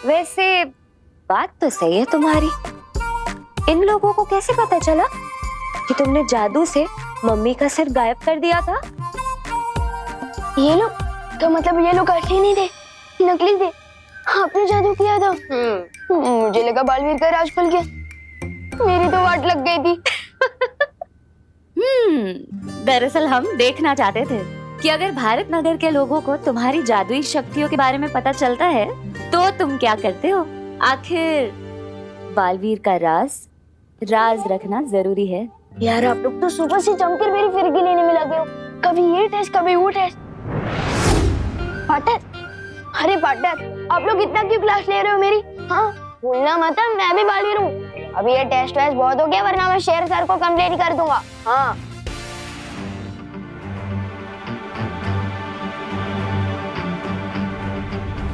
वैसे बात तो सही है तुम्हारी। इन लोगों को कैसे पता चला कि तुमने जादू से मम्मी का सिर गायब कर दिया था? ये लोग तो मतलब ये लोग असली नहीं थे, नकली थे। आपने जादू किया था। मुझे लगा बालवीर का राज खुल गया, मेरी तो वाट लग गई थी। दरअसल हम देखना चाहते थे कि अगर भारत नगर के लोगों को तुम्हारी जादुई शक्तियों के बारे में पता चलता है तो तुम क्या करते हो? आखिर बालवीर का राज रखना जरूरी है। यार आप लोग तो सुबह से जमकर मेरी फिरकी लेने में लगे हो, कभी ये टेस्ट कभी वो टेस्ट। पार्टनर, अरे पार्टनर आप लोग इतना क्यों क्लास ले रहे हो मेरी? हाँ भूलना मत मैं भी बालवीर हूँ। अभी ये टेस्ट वेस्ट बहुत हो गया, वरना मैं शेर सर को कंप्लेंट कर दूंगा। हाँ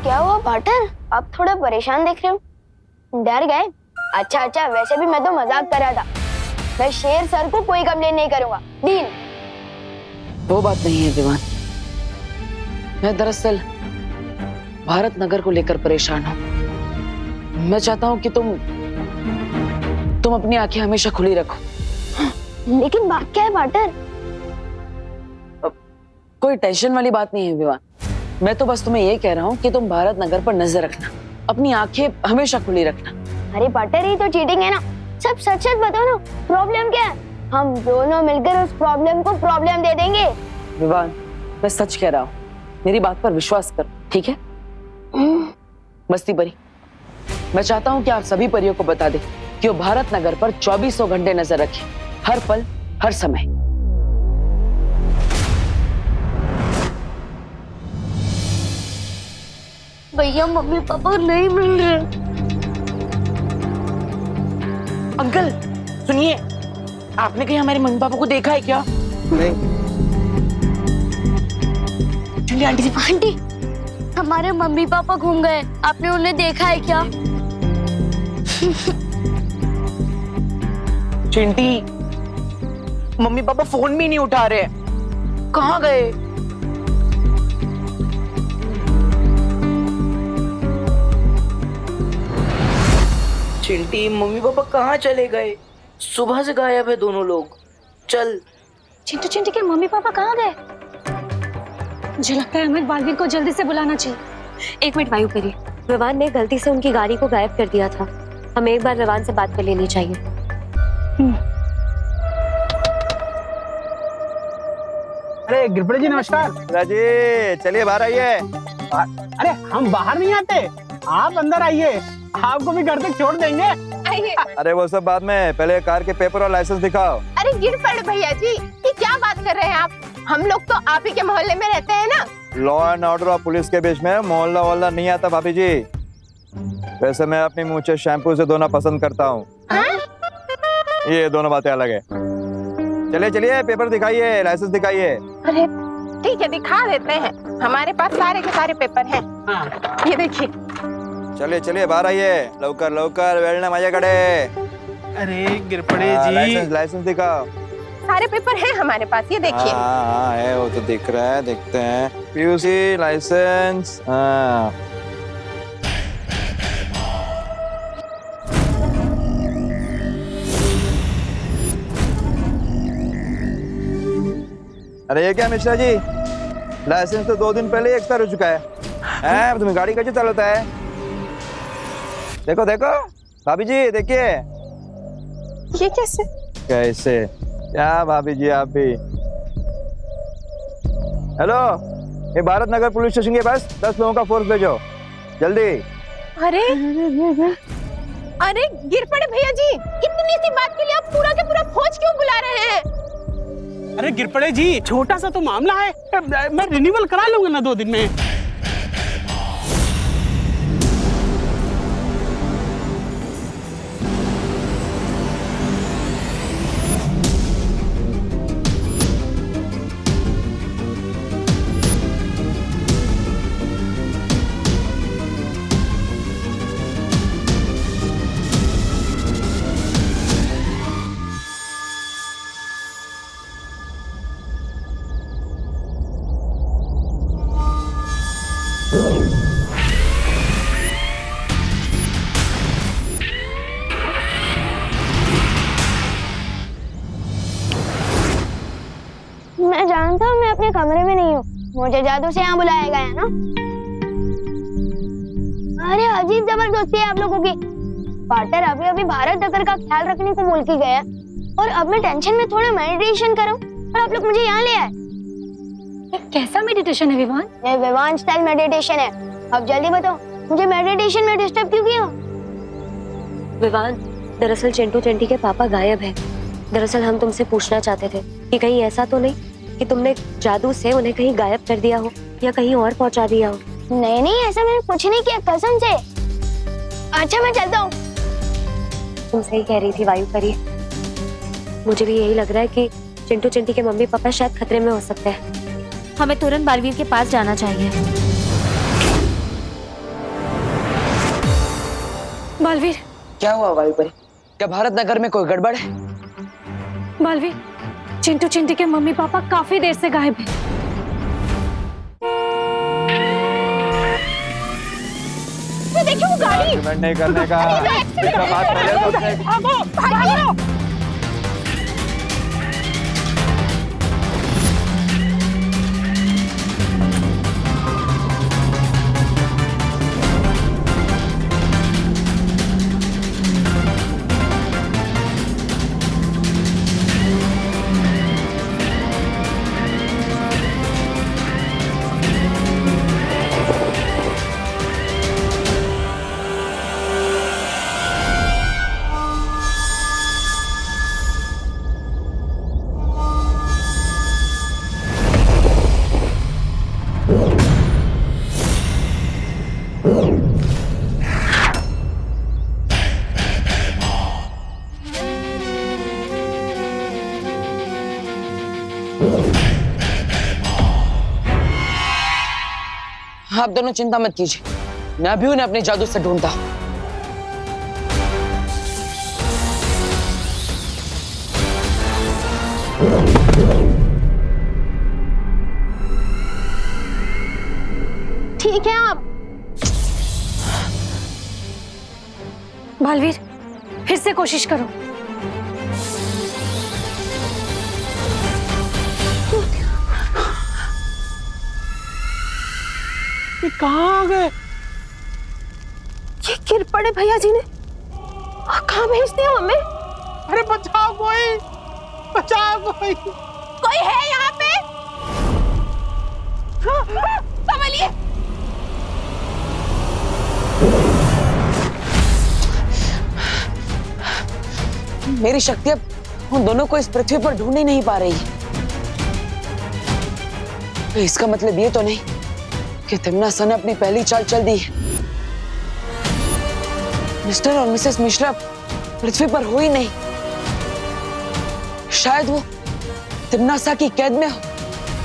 क्या हुआ पार्टनर, आप थोड़ा परेशान दिख रहे हो, डर गए? अच्छा वैसे भी मैं तो मजाक कर रहा था। मैं शेर सर को कोई कंप्लेंट नहीं करूंगा, डील। वो बात नहीं है विवान, मैं दरअसल भारत नगर को लेकर परेशान हूँ। मैं चाहता हूँ कि तुम अपनी आंखें हमेशा खुली रखो। लेकिन बात क्या है पार्टनर? कोई टेंशन वाली बात नहीं है विवान, मैं तो बस तुम्हें ये कह रहा हूँ कि तुम भारत नगर पर नजर रखना, अपनी आंखें हमेशा खुली रखना। अरे पार्टनर ये तो चीटिंग है ना, सब सच सच बताओ ना, प्रॉब्लम क्या है? हम दोनों मिलकर उस प्रॉब्लम को प्रॉब्लम दे देंगे। विवान मैं सच कह रहा हूँ, मेरी बात पर विश्वास करो, ठीक है? मस्ती परी, मैं चाहता हूँ कि आप सभी परियों को बता दें कि वो भारत नगर पर 2400 घंटे नजर रखें, हर पल हर समय। भैया मम्मी पापा नहीं मिल रहे। अंकल सुनिए, आपने कहीं हमारे मम्मी पापा को देखा है क्या? नहीं। चलिए आंटी जी। आंटी हमारे मम्मी पापा घूम गए, आपने उन्हें देखा है क्या? चिंटी, मम्मी पापा फोन भी नहीं उठा रहे, कहाँ गए? चिंटी मम्मी पापा कहाँ चले गए? सुबह से गायब है दोनों लोग। चल। चिंटू के मम्मी पापा कहाँ गए? मुझे लगता है हमें बालवीर को जल्दी से बुलाना चाहिए। एक मिनट वायुपरी, विवान ने गलती से उनकी गाड़ी को गायब कर दिया था, हमें एक बार विवान से बात कर लेनी चाहिए। अरे गिरपड़े जी नमस्कार। राजी चलिए बाहर आइए। अरे हम बाहर नहीं आते, आप अंदर आइए, आपको भी घर तक छोड़ देंगे। आइए। अरे वो सब बाद में, पहले कार के पेपर और लाइसेंस दिखाओ। अरे गिरपड़ भैया जी, ये क्या बात कर रहे हैं आप? हम लोग तो आप ही के मोहल्ले में रहते हैं ना। लॉ एंड ऑर्डर और पुलिस के बीच में मोहल्ला वोहल्ला नहीं आता भाभी जी। वैसे मैं अपनी मूंछें शैम्पू से धोना पसंद करता हूँ। ये दोनों बातें अलग है। चलिए चलिए पेपर दिखाइए, लाइसेंस दिखाइए। अरे ठीक है दिखा देते हैं, हमारे पास सारे के सारे पेपर हैं। ये देखिए। चलिए चलिए बाहर आइए, लवकर लवकर, वेळ ना माझ्याकडे। अरे गिरपड़े जी लाइसेंस दिखाओ। सारे पेपर हैं हमारे पास, ये देखिए। हाँ है, वो तो दिख रहा है, देखते हैं। पीयूसी लाइसेंस, हाँ। अरे ये क्या मिश्रा जी, लाइसेंस तो 2 दिन पहले ही एक्सपायर हो चुका है। तुम्हें गाड़ी कैसे चलाता है? देखो देखो भाभी जी, देखिए। ये कैसे? कैसे क्या भाभी जी आप भी? हेलो, ये भारत नगर पुलिस स्टेशन के पास 10 लोगों का फोर्स भेजो जल्दी। अरे गिरपड़े भैया जी, इतनी सी बात के लिए आप पूरा के पूरा फौज क्यों बुला रहे हैं? अरे गिरपड़े जी, छोटा सा तो मामला है, मैं रिन्यूअल करा लूंगा ना 2 दिन में। मैं जानता हूँ मैं अपने कमरे में नहीं हूँ, मुझे जादू से यहाँ बुलाया गया है ना। अरे अजीब जबरदस्ती है आप लोगों की। पार्टनर अभी अभी भारत नगर का ख्याल रखने को बोल के गया, और अब मैं टेंशन में थोड़ा मेडिटेशन करूँ और आप लोग मुझे यहाँ ले आए। ये कैसा मेडिटेशन है विवान? ये विवान स्टाइल मेडिटेशन है। अब जल्दी बताओ, मुझे मेडिटेशन में डिस्टर्ब क्यों किया? विवान, दरअसल चिंटू चिंटी के पापा गायब हैं। दरअसल हम तुमसे पूछना चाहते थे कि कहीं ऐसा तो नहीं कि तुमने जादू से उन्हें कहीं गायब कर दिया हो या कहीं और पहुंचा दिया हो। नहीं नहीं, ऐसा मैंने कुछ नहीं किया, कसम से। अच्छा मैं चलता हूँ। तुम सही कह रही थी वायु परी। मुझे भी यही लग रहा है कि चिंटू चिंटी के मम्मी पापा शायद खतरे में हो सकते हैं। हमें तुरंत बालवीर के पास जाना चाहिए। बालवीर, क्या हुआ वायु परी? क्या भारत नगर में कोई गड़बड़ है? बालवीर, चिंटू चिंटी के मम्मी पापा काफी देर से गायब हैं। देखिए वो गाड़ी। आर्गुमेंट नहीं करने का। बात पहले भागो, भागो। आप दोनों चिंता मत कीजिए, मैं भी उन्हें अपने जादू से ढूंढता हूं। ठीक है आप। बालवीर, फिर से कोशिश करो। कहाँ आ गए? ये गिर पड़े भैया जी ने। कहाँ भेज दिया हमें? अरे बचाओ कोई, बचाओ कोई। कोई है यहाँ पे? संभलिए। मेरी शक्ति अब उन दोनों को इस पृथ्वी पर ढूंढ ही नहीं पा रही है। तो इसका मतलब ये तो नहीं कि तिम्नासा ने अपनी पहली चाल चल दी है। मिस्टर और मिसेस मिश्रा पृथ्वी पर हो ही नहीं। शायद वो तिम्नासा की कैद में हो।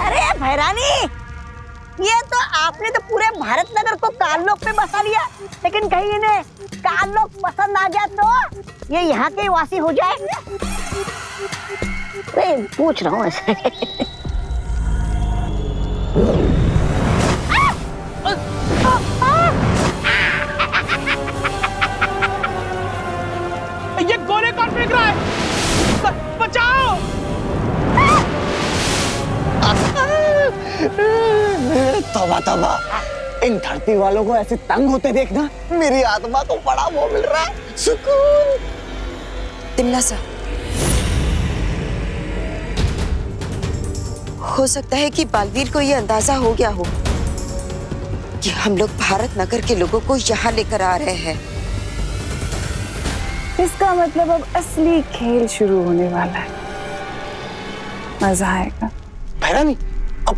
अरे भैरानी, ये तो आपने तो पूरे भारत नगर को काललोक में बसा लिया, लेकिन कहीं इन्हें काललोक पसंद आ गया तो ये यहाँ के वासी हो जाए। मैं पूछ रहा हूँ ऐसे। ये गोले कौन फेंक रहा है? बचाओ! तौबा तौबा, इन धरती वालों को ऐसे तंग होते देखना मेरी आत्मा को बड़ा वो मिल रहा है, सुकून। तिम्नासा, हो सकता है कि बालवीर को यह अंदाजा हो गया हो कि हम लोग भारत नगर के लोगों को यहाँ लेकर आ रहे हैं। इसका मतलब अब असली खेल शुरू होने वाला है। मजा आएगा। भैरानी, अब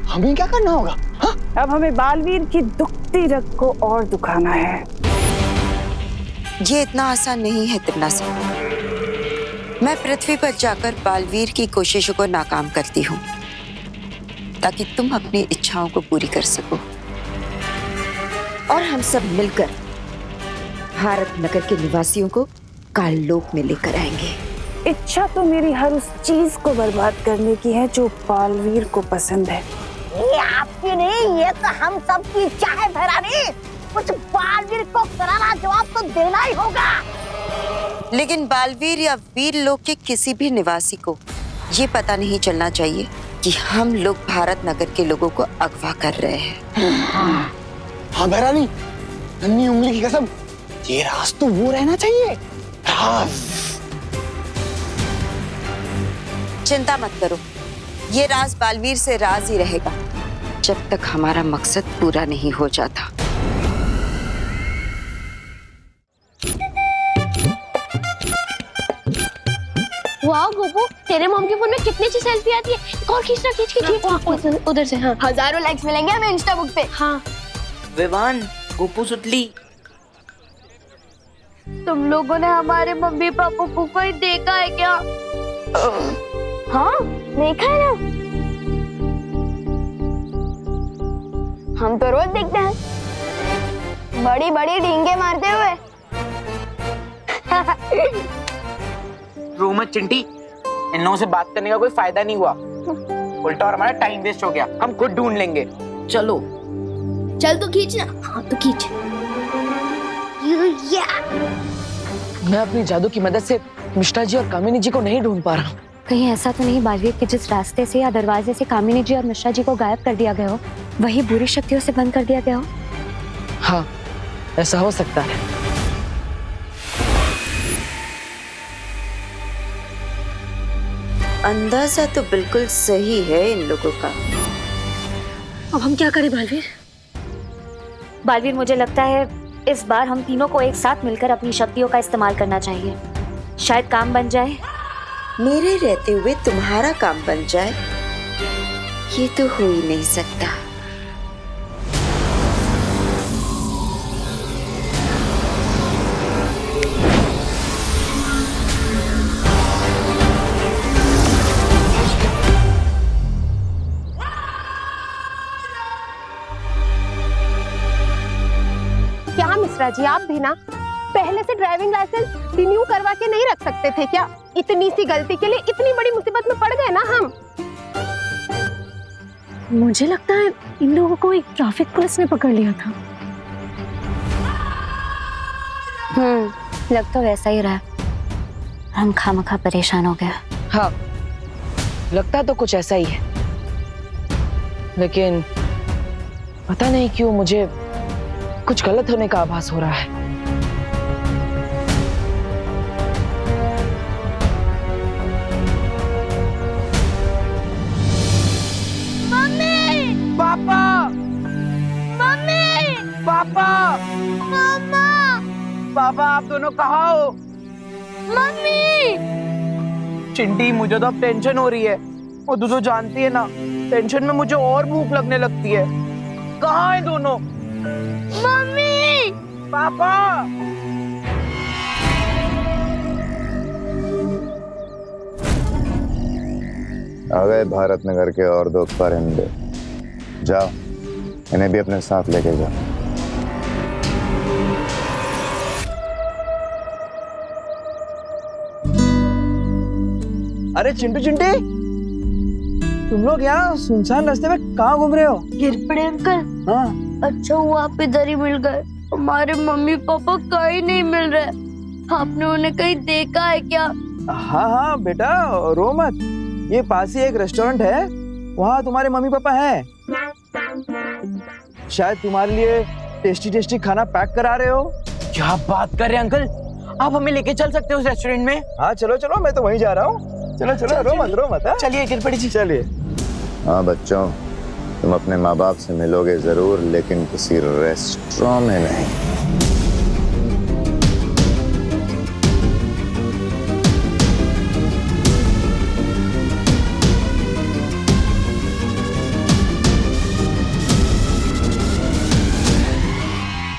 हमें क्या करना होगा? हाँ? अब हमें बालवीर की दुखती रग को और दुखाना है। ये इतना आसान नहीं है तिम्नासा। मैं पृथ्वी पर जाकर बालवीर की कोशिशों को नाकाम करती हूँ ताकि तुम अपनी इच्छाओं को पूरी कर सको और हम सब मिलकर भारत नगर के निवासियों को काललोक में लेकर आएंगे। इच्छा तो मेरी हर उस चीज को बर्बाद करने की है जो बालवीर को पसंद है। ये आपकी नहीं, ये तो हम सब की इच्छा है भैरानी। कुछ बालवीर को करारा जवाब तो देना ही होगा। लेकिन बालवीर या वीर लोक के किसी भी निवासी को ये पता नहीं चलना चाहिए कि हम लोग भारत नगर के लोगों को अगवा कर रहे हैं। हाँ भैरानी, नन्ही उंगली की कसम, ये राज तो वो रहना चाहिए। चिंता मत करो, ये राज बालवीर से राज ही रहेगा जब तक हमारा मकसद पूरा नहीं हो जाता। वाह गोपू, तेरे मॉम के फोन में कितनी अच्छी सेल्फी आती है। एक और खींचना, खींच खींच उधर से। हाँ, हजारों लाइक्स मिलेंगे हमें इंस्टा बुक पे। हाँ विवान, गोपू सुतली, तुम लोगों ने हमारे मम्मी पापा को कोई देखा है क्या? हाँ देखा है ना, हम तो रोज देखते हैं, बड़ी बड़ी डींगे मारते हुए। रोमत चिंटी, इन लोगों से बात करने का कोई फायदा नहीं हुआ, उल्टा और हमारा टाइम वेस्ट हो गया। हम खुद ढूंढ लेंगे, चलो। चल तो खींचना। हाँ तो खींच। मैं अपनी जादू की मदद से मिश्रा जी और कामिनी जी को नहीं ढूंढ पा रहा हूँ। कहीं ऐसा तो नहीं बालवीर कि जिस रास्ते से या दरवाजे से कामिनी जी और मिश्रा जी को गायब कर दिया गया हो, वही बुरी शक्तियों से बंद कर दिया गया हो? हाँ, ऐसा हो सकता है। अंदाजा तो बिल्कुल सही है इन लोगों का। अब हम क्या करें बालवीर? बालवीर, मुझे लगता है इस बार हम तीनों को एक साथ मिलकर अपनी शक्तियों का इस्तेमाल करना चाहिए। शायद काम बन जाए। मेरे रहते हुए तुम्हारा काम बन जाए, ये तो हो ही नहीं सकता। क्या मिश्रा जी, आप भी ना पहले से ड्राइविंग लाइसेंस रिन्यू करवा के नहीं रख सकते थे क्या? इतनी सी गलती के लिए इतनी बड़ी मुसीबत में पड़ गए ना हम। मुझे लगता है इन लोगों को एक ट्रैफिक पुलिस ने पकड़ लिया था। लग तो वैसा ही रहा। हम खामखा परेशान हो गए। हाँ, लगता तो कुछ ऐसा ही है, लेकिन पता नहीं क्यों मुझे कुछ गलत होने का आभास हो रहा है। मम्मी! पापा! मम्मी! पापा! मामा! पापा, आप दोनों कहाँ हो? मम्मी! चिंटी, मुझे तो अब टेंशन हो रही है। वो तू तो जानती है ना, टेंशन में मुझे और भूख लगने लगती है। कहाँ है दोनों? मम्मी! पापा! आ गए भारत नगर के और दो परिंदे। जाओ, इन्हें भी अपने साथ लेके जाओ। अरे चिंटू चिंटी, तुम लोग यहाँ सुनसान रास्ते में कहाँ घूम रहे हो? गिर पड़े अंकल। हाँ, अच्छा हुआ आप इधर ही मिल गए। हमारे मम्मी पापा कहीं नहीं मिल रहे। आपने उन्हें कहीं देखा है क्या? हाँ हाँ बेटा, रो मत। ये पास ही एक रेस्टोरेंट है, वहाँ तुम्हारे मम्मी पापा हैं। शायद तुम्हारे लिए टेस्टी टेस्टी खाना पैक करा रहे हो। क्या बात कर रहे हैं अंकल, आप हमें लेके चल सकते हो उस रेस्टोरेंट में? हाँ चलो चलो, मैं तो वहीं जा रहा हूँ। चलो चलो, रो मत। हाँ? चलिए गिरपड़ी जी, चलिए। हाँ बच्चों, तुम अपने माँ बाप से मिलोगे जरूर, लेकिन किसी रेस्टोरेंट में नहीं।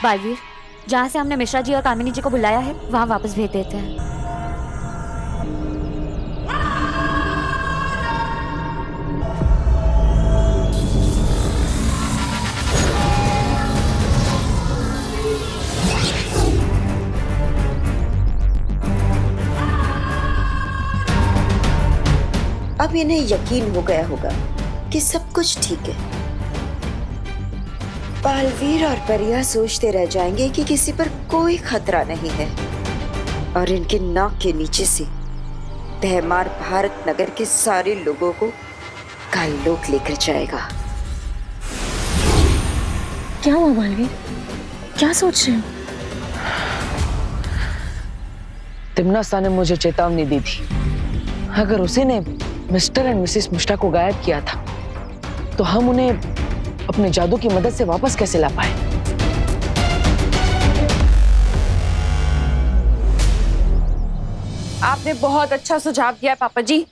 बालवीर, जहाँ से हमने मिश्रा जी और कामिनी जी को बुलाया है, वहाँ वापस भेज देते हैं। अब इन्हें यकीन हो गया होगा कि सब कुछ ठीक है। बालवीर और परिया सोचते रह जाएंगे कि किसी पर कोई खतरा नहीं है, और इनके नाक के नीचे से भैमार भारत नगर के सारे लोगों को काईलोक लेकर जाएगा। क्या हुआ बालवीर? क्या सोच रहे हो? तिम्नासा ने मुझे चेतावनी दी थी, अगर उसी ने मिस्टर एंड मिसेस मिश्रा को गायब किया था, तो हम उन्हें अपने जादू की मदद से वापस कैसे ला पाए? आपने बहुत अच्छा सुझाव दिया पापा जी।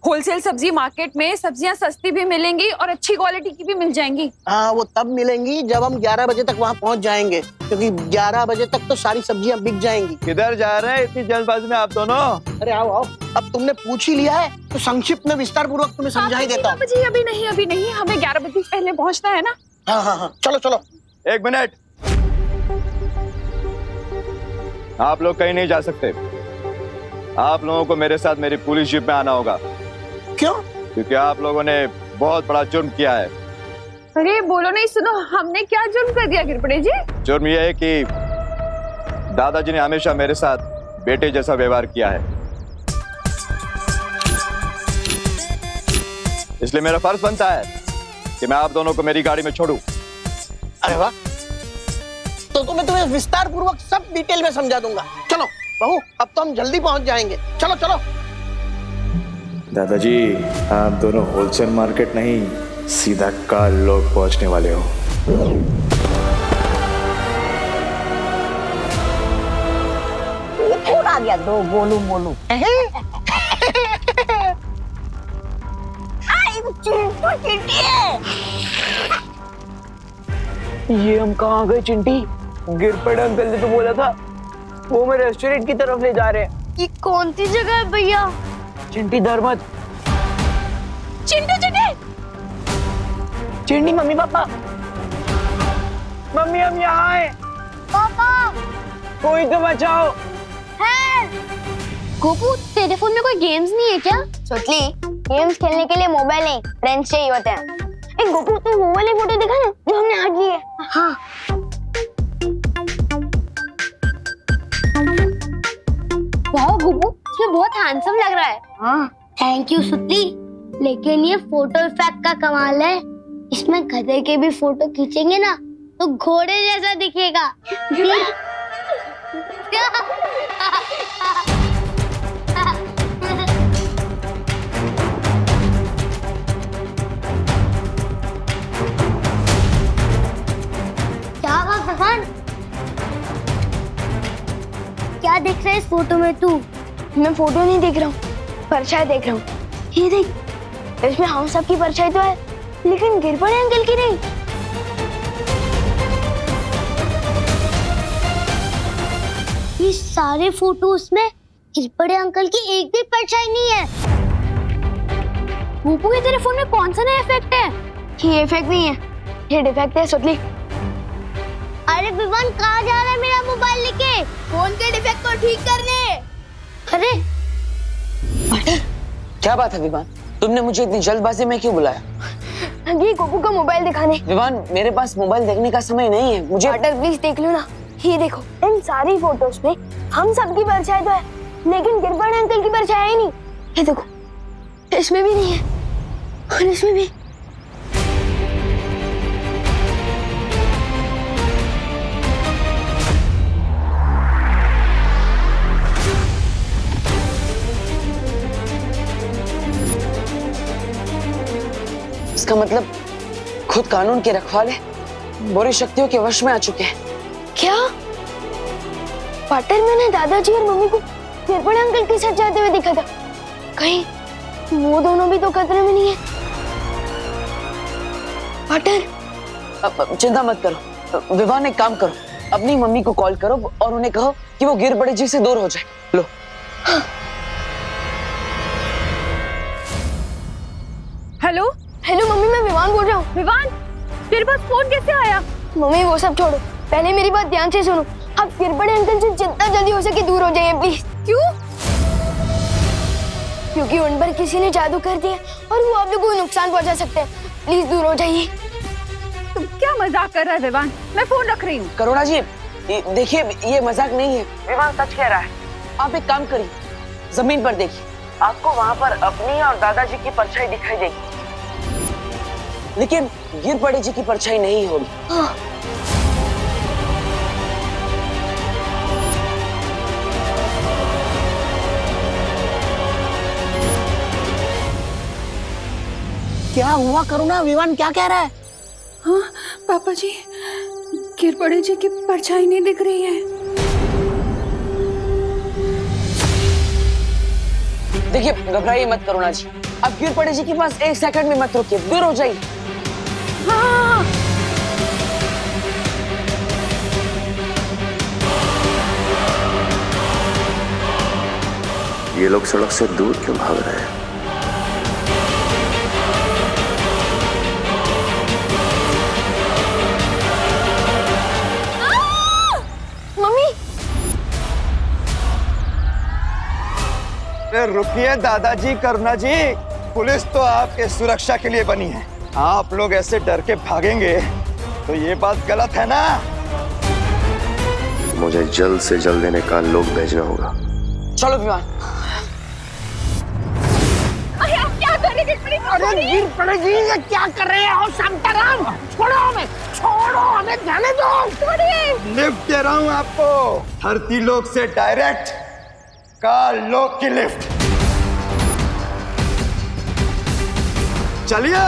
होलसेल सब्जी मार्केट में सब्जियां सस्ती भी मिलेंगी और अच्छी क्वालिटी की भी मिल जाएंगी। हाँ, वो तब मिलेंगी जब हम 11 बजे तक वहाँ पहुँच जाएंगे, क्योंकि 11 बजे तक तो सारी सब्जियां बिक जाएंगी। किधर जा रहे हैं इतनी जल्दबाजी में आप दोनों? अरे आओ आओ, अब तुमने पूछ ही लिया है तो संक्षिप्त में विस्तार पूर्वक तुम्हें समझा ही देता हूँ। जी अभी नहीं, हमें 11 बजे पहले पहुँचना है ना। हाँ हाँ हाँ, चलो चलो। 1 मिनट, आप लोग कहीं नहीं जा सकते। आप लोगों को मेरे साथ मेरी पुलिस जीप में आना होगा। क्यों? क्योंकि आप लोगों ने बहुत बड़ा जुर्म किया है। अरे बोलो नहीं, सुनो, हमने क्या जुर्म कर दिया गिरपड़े जी? जुर्म यह है कि दादाजी ने हमेशा मेरे साथ बेटे जैसा व्यवहार किया है, इसलिए मेरा फर्ज बनता है कि मैं आप दोनों को मेरी गाड़ी में छोड़ूं। अरे वाह, तो मैं तुम्हें विस्तार पूर्वक सब डिटेल में समझा दूंगा। चलो बहू, अब तो हम जल्दी पहुंच जाएंगे। चलो चलो। दादाजी, आप दोनों होलसेल मार्केट नहीं, सीधा काल लोग पहुंचने वाले हो। थोड़ा गया दो बोलू बोलू। ये हम कहाँ गए चिंटी? गिरपड़ अंकल ने तो बोला था वो हमें रेस्टोरेंट की तरफ ले जा रहे हैं। ये कौन सी जगह है भैया? चिंटी डर मत। चिंटू चिंटी, चिंटी मम्मी पापा, मम्मी हम यहाँ हैं। पापा कोई तो बचाओ। है गोपू, तेरे फोन में कोई गेम्स नहीं है क्या? सोचली, गेम्स खेलने के लिए मोबाइल नहीं, फ्रेंड्स चाहिए होते हैं। ए गोपू, तू वो वाली फोटो दिखा ना जो हमने आज ली है। हाँ। वाह गोपू, इसमें बहुत हैंडसम लग रहा है। हाँ, थैंक यू सुतली, लेकिन ये फोटो इफेक्ट का कमाल है। इसमें गधे के भी फोटो खींचेंगे ना तो घोड़े जैसा दिखेगा। क्या बात भगवान, क्या देख रहा है इस फोटो में तू? मैं फोटो नहीं देख रहा हूँ, परछाई देख रहा हूँ। ये देख, इसमें हम सब की परछाई तो है, लेकिन गिरपड़े अंकल की नहीं। ये सारे फोटोज में गिरपड़े अंकल की एक भी परछाई नहीं है। गोपू, ये तेरे फोन में कौन सा नया इफेक्ट है? ये इफेक्ट नहीं है, ये डिफेक्ट है सुतली। अरे विवान, कहाँ जा रहा है मेरा मोबाइल लेके? फोन के डिफेक्ट को ठीक करने। अरे क्या बात है विवान, तुमने मुझे इतनी जल्दबाजी में क्यों बुलाया? ये गोपू का मोबाइल दिखाने। विवान, मेरे पास मोबाइल देखने का समय नहीं है, मुझे। पार्टनर प्लीज देख लो ना, ये देखो, इन सारी फोटोज में हम सबकी परछाई तो है, लेकिन गिरपड़े अंकल की परछाई ही नहीं। ये देखो, इसमें भी नहीं है और इसमें भी। इसका मतलब खुद कानून के रखवाले बुरी शक्तियों के वश में आ चुके हैं। क्या? पार्टनर, मैंने दादाजी और मम्मी को गिरपड़े अंकल के साथ जाते हुए देखा था। कहीं वो दोनों भी तो खतरे में नहीं है? पार्टनर, चिंता मत करो विवान, एक काम करो, अपनी मम्मी को कॉल करो और उन्हें कहो कि वो गिरपड़े जी से दूर हो जाए। लो। हाँ। हेलो हेलो मम्मी, मैं विवान बोल रहा हूँ। विवान, तेरे पास फोन कैसे आया? मम्मी वो सब छोड़ो, पहले मेरी बात ध्यान से सुनो। आप गिरपड़े अंकल से जितना जल्दी हो सके दूर हो जाइए प्लीज। क्यों? क्योंकि उन पर किसी ने जादू कर दिया और वो आप लोगों को नुकसान पहुंचा सकते हैं। प्लीज दूर हो जाइए। तुम क्या मजाक कर रहा है विवान? मैं फोन रख रही हूँ। करुणा जी, देखिए ये मजाक नहीं है, विवान सच कह रहा है। आप एक काम करिए, जमीन पर देखिए, आपको वहाँ पर अपनी और दादाजी की परछाई दिखाई देगी, लेकिन गिरपड़े जी की परछाई नहीं होगी। हाँ। क्या हुआ करुणा? विवान क्या कह रहा है? हाँ पापा जी, गिरपड़े जी की परछाई नहीं दिख रही है। देखिए घबराइए मत करुणा जी, अब गिरपड़े जी के पास 1 सेकंड में मत रुकिए, दूर हो जाइए। हाँ ये लोग सड़क से दूर क्यों भाग रहे हैं? मम्मी रुकिए दादाजी, करुणा जी, पुलिस तो आपके सुरक्षा के लिए बनी है। आप लोग ऐसे डर के भागेंगे तो ये बात गलत है ना? मुझे जल्द से जल्द इन्हें का लोग भेजना होगा। चलो विमान। अरे आप क्या कर रहे हैं? अरे गिरपड़े जी ये क्या कर रहे हो? शांताराम छोड़ो हमें जाने दो। लिफ्ट दे रहा हूं आपको, धरती लोक से डायरेक्ट काल लोक की लिफ्ट। चलिए।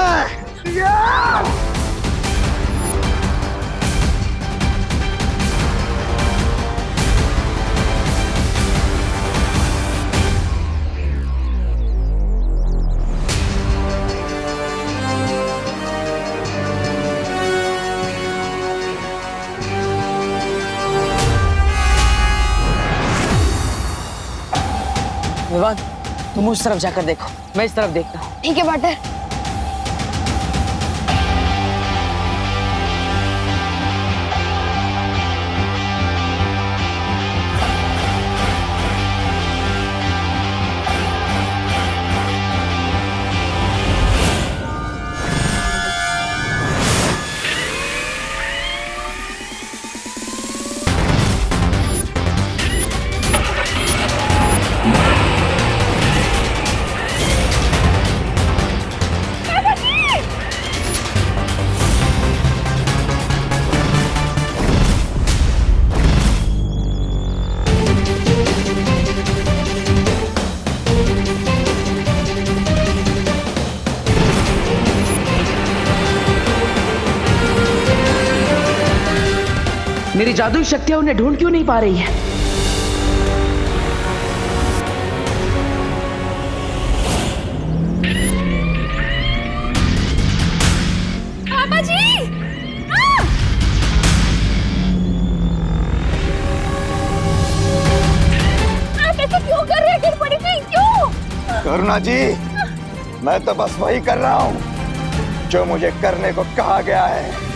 विवान तुम उस तरफ जाकर देखो, मैं इस तरफ देखता हूँ। ठीक है बाटर। मेरी जादुई शक्तियां उन्हें ढूंढ क्यों नहीं पा रही है? पापा जी आप ऐसे क्यों कर रहे हैं? गिरपड़ी जी क्यों? करुणा जी, मैं तो बस वही कर रहा हूं जो मुझे करने को कहा गया है।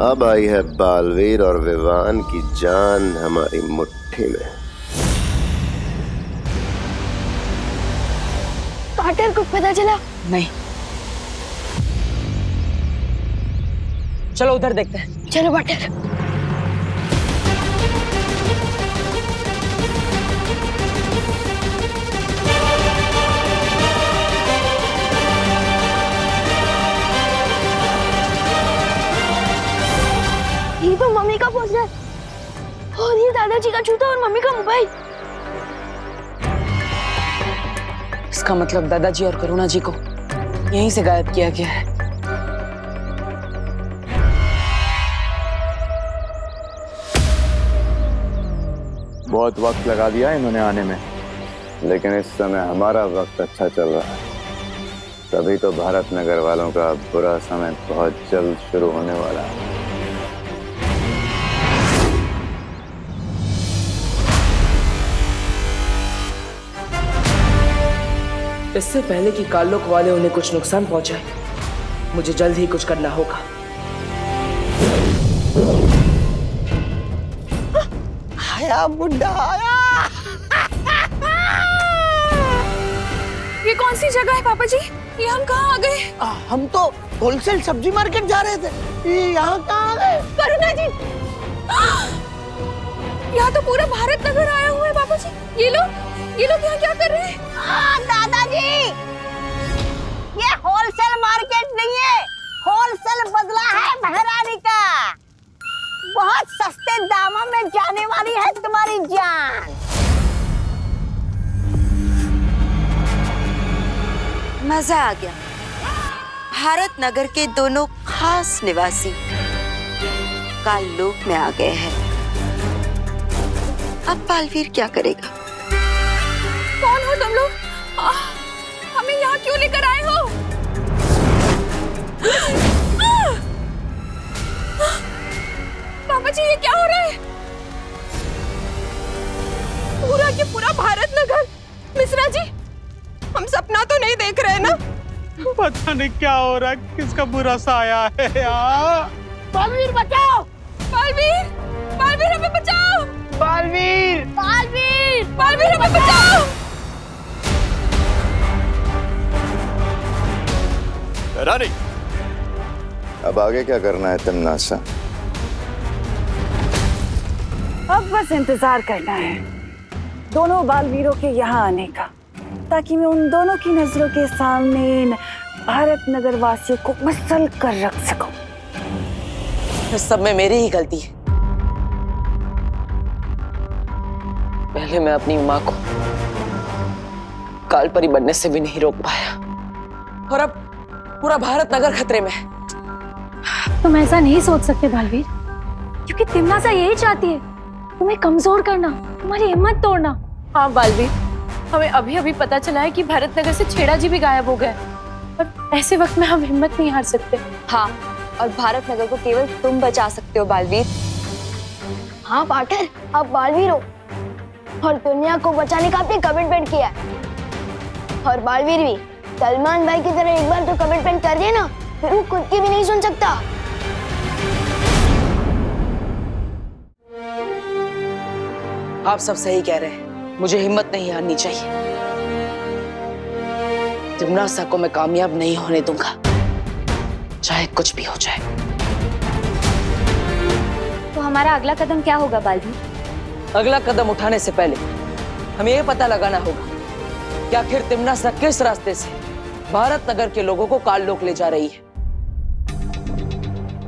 अब आई है बालवीर और विवान की जान हमारी मुट्ठी में। बाटर को पता चला? नहीं। चलो उधर देखते हैं। चलो बाटर। ये तो मम्मी का पोस्टर और ये दादाजी का जूता और मम्मी का मोबाइल। इसका मतलब दादाजी और करुणा जी को यहीं से गायब किया गया है। बहुत वक्त लगा दिया इन्होंने आने में, लेकिन इस समय हमारा वक्त अच्छा चल रहा है, तभी तो भारत नगर वालों का बुरा समय बहुत जल्द शुरू होने वाला है। इससे पहले कि कालोक वाले उन्हें कुछ नुकसान पहुंचाए, मुझे जल्द ही कुछ करना होगा। आया बुड्ढा आया। ये कौन सी जगह है पापा जी? ये हम कहाँ आ गए? हम तो होलसेल सब्जी मार्केट जा रहे थे, ये यहाँ कहाँ आ गए? करुणा जी, यहाँ तो पूरा भारत नगर आया हुआ है पापा जी। ये लोग यहाँ क्या कर रहे हैं? दादाजी, ये होलसेल मार्केट नहीं है, होलसेल बदला है महारानी का। बहुत सस्ते दामों में जाने वाली है तुम्हारी जान। मजा आ गया। भारत नगर के दोनों खास निवासी काल लोक में आ गए हैं। अब बालवीर क्या करेगा? कौन हो तुम लोग? हमें यहाँ क्यों लेकर आए हो? पापा जी, ये क्या हो रहा है? पूरा के पूरा भारत नगर। मिश्रा जी, हम सपना तो नहीं देख रहे ना? पता नहीं क्या हो रहा है, किसका बुरा सा आया है यार। बालवीर बचाओ! बालवीर, बालवीर हमें बचाओ! बालवीर, बालवीर, बालवीर हमें बचाओ! रानी, अब आगे क्या करना है तिमनासा? अब बस इंतजार करना है दोनों बालवीरों के यहाँ आने का, ताकि मैं उन दोनों की नजरों के सामने इन भारत नगर वासियों को मसल कर रख सकूं। इस सब में मेरी ही गलती है। पहले मैं अपनी माँ को कालपरी बनने से भी नहीं रोक पाया, और अब पूरा भारत नगर खतरे में है। तुम ऐसा नहीं सोच सकते बालवीर, क्योंकि तिमनासा यही चाहती है, तुम्हें कमजोर करना, तुम्हारी हिम्मत तोड़ना। हाँ बालवीर, हमें अभी अभी पता चला है कि भारत नगर से छेड़ा जी भी गायब हो गए, और ऐसे वक्त में हम हिम्मत नहीं हार सकते। हाँ, और भारत नगर को केवल तुम बचा सकते हो बालवीर। हाँ पार्टनर, आप बालवीर हो और दुनिया को बचाने का आपने कमिटमेंट किया है। और बालवीर भी सलमान भाई की तरह एक बार तो कमिटमेंट कर दिया ना, फिर वो खुद की भी नहीं सुन सकता। आप सब सही कह रहे हैं, मुझे हिम्मत नहीं हारनी चाहिए। तिमनासा को मैं कामयाब नहीं होने दूंगा, चाहे कुछ भी हो जाए। तो हमारा अगला कदम क्या होगा बालवीर? अगला कदम उठाने से पहले हमें यह पता लगाना होगा कि आखिर तिमनासा किस रास्ते से भारत नगर के लोगों को काल लोक ले जा रही है।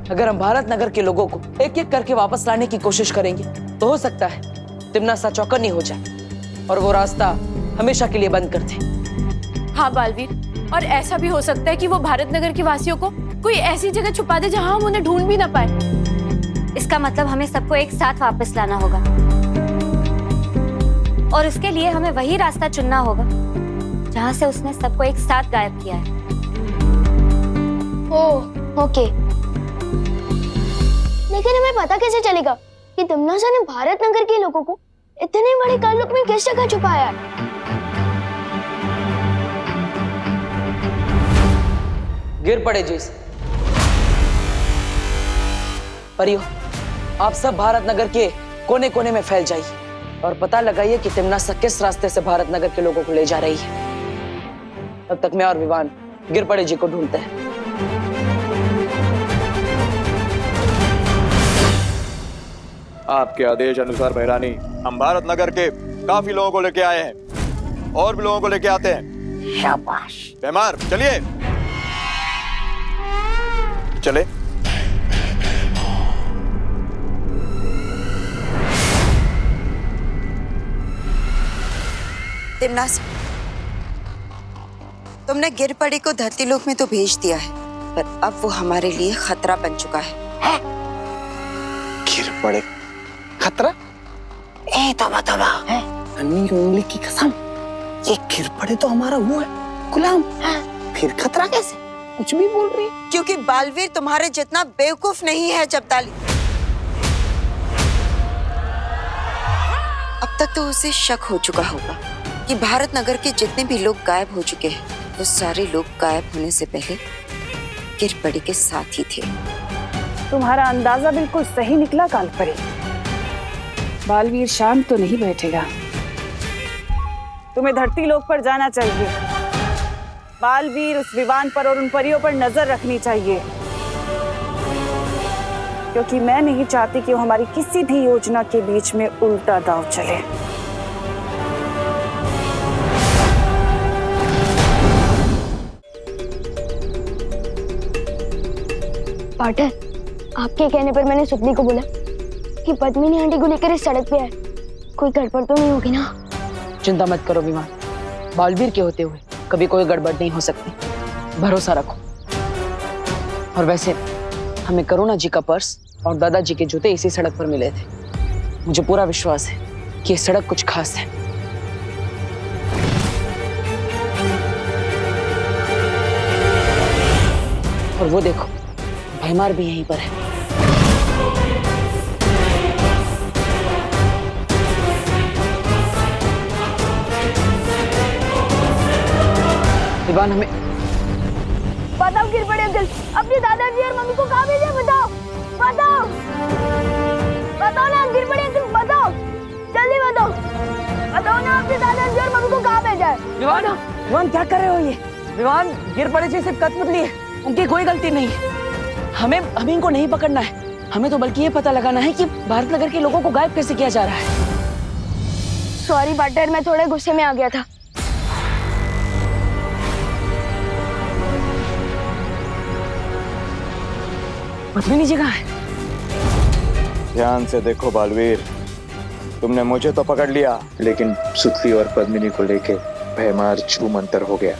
अगर हम भारत नगर के लोगों को एक एक करके वापस लाने की कोशिश करेंगे तो हो सकता है तिमनासा चौकन्नी हो जाए और वो रास्ता हमेशा के लिए बंद कर दे। हाँ बालवीर, और ऐसा भी हो सकता है कि वो भारत नगर के वासियों को कोई ऐसी जगह छुपा दे जहां हम उन्हें ढूंढ भी ना पाए। इसका मतलब हमें सबको एक साथ वापस लाना होगा, और उसके लिए हमें वही रास्ता चुनना होगा जहां से उसने सबको एक साथ गायब किया है। ओके, लेकिन हमें पता कैसे चलेगा कि तिमनासा ने भारत नगर के लोगों को इतने बड़े काल लोक में किस जगह छुपाया है? गिर पड़े जी। परियो, आप सब भारत नगर के कोने कोने में फैल जाइए और पता लगाइए कि तिमनासा किस रास्ते से भारत नगर के लोगों को ले जा रही है। तब तक मैं और विवान गिर पड़े जी को ढूंढते हैं। आपके आदेश अनुसार बहरानी, हम भारत नगर के काफी लोगों को लेके आए हैं और भी लोगों को लेके आते हैं। शाबाश। बेमार, चलिए चले। तिमनासा, तुमने गिरपड़ी को धरती लोक में तो भेज दिया है, पर अब वो हमारे लिए खतरा बन चुका है। गिरपड़े खतरा? ए तौबा तौबा, अन्नी उंगली की कसम, ये गिरपड़े तो हमारा वो है गुलाम, फिर खतरा कैसे? कुछ भी बोल रही। क्योंकि बालवीर तुम्हारे जितना बेवकूफ नहीं है जब्ताली। अब तक तो उसे शक हो चुका होगा कि भारत नगर के जितने भी लोग गायब हो चुके हैं, वो सारे लोग गायब होने से पहले गिरपड़ी के साथ ही थे। तुम्हारा अंदाजा बिल्कुल सही निकला कालपरी। बालवीर शांत तो नहीं बैठेगा। तुम्हें धरती लोक पर जाना चाहिए। बालवीर उस विमान पर और उन परियों पर नजर रखनी चाहिए, क्योंकि मैं नहीं चाहती कि वो हमारी किसी भी योजना के बीच में उल्टा दांव चले। पाटर, आपके कहने पर मैंने सुपली को बोला कि पद्मिनी आंटी को लेकर इस सड़क पे आए। कोई गड़बड़ तो नहीं होगी ना? चिंता मत करो विमान, बालवीर के होते हुए कभी कोई गड़बड़ नहीं हो सकती, भरोसा रखो। और वैसे हमें करुणा जी का पर्स और दादाजी के जूते इसी सड़क पर मिले थे। मुझे पूरा विश्वास है कि ये सड़क कुछ खास है। और वो देखो, भैमार भी यहीं पर है। विवान, हमें बताओ गिर पड़े अंकल, अपने दादाजी और मम्मी को कहाँ भेजे? बताओ बताओ बताओ ना गिर पड़े अंकल, बताओ जल्दी बताओ। बताओ ना अपने दादाजी और मम्मी को कहाँ भेजा है? विवान, विवान क्या कर रहे हो ये? विवान, गिर पड़े से सिर्फ कत निकली है, उनकी कोई गलती नहीं है। हमें इनको नहीं पकड़ना है, हमें तो बल्कि ये पता लगाना है कि भारत नगर के लोगों को गायब कैसे किया जा रहा है। सॉरी पाटर, मैं थोड़े गुस्से में आ गया था। पद्मिनी जी कहाँ है? ध्यान से देखो बालवीर, तुमने मुझे तो पकड़ लिया, लेकिन सुतली और पद्मिनी को लेके भैमार छू मंतर हो गया।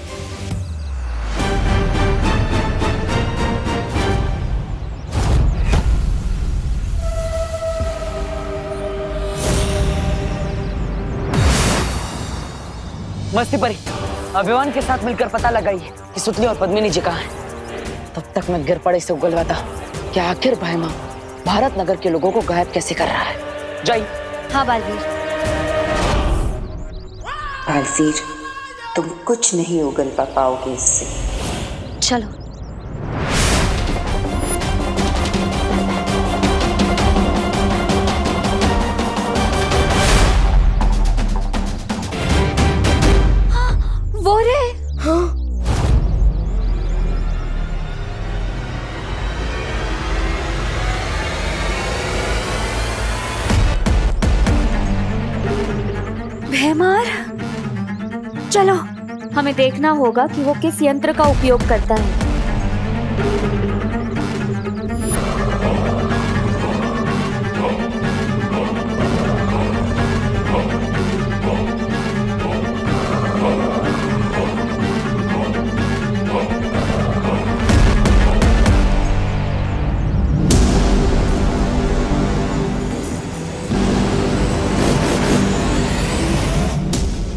मस्ती परी, अभिमान के साथ मिलकर पता लगाइए कि सुतली और पद्मिनी जी कहाँ हैं। तब तक मैं गिर पड़े से उगलवाता कि आखिर भैमा भारत नगर के लोगों को गायब कैसे कर रहा है। जाइए। हाँ बालवीर। बालवीर, तुम कुछ नहीं उगलवा पाओगे इससे। चलो। वो रे। हाँ। भैमार, चलो हमें देखना होगा कि वो किस यंत्र का उपयोग करता है।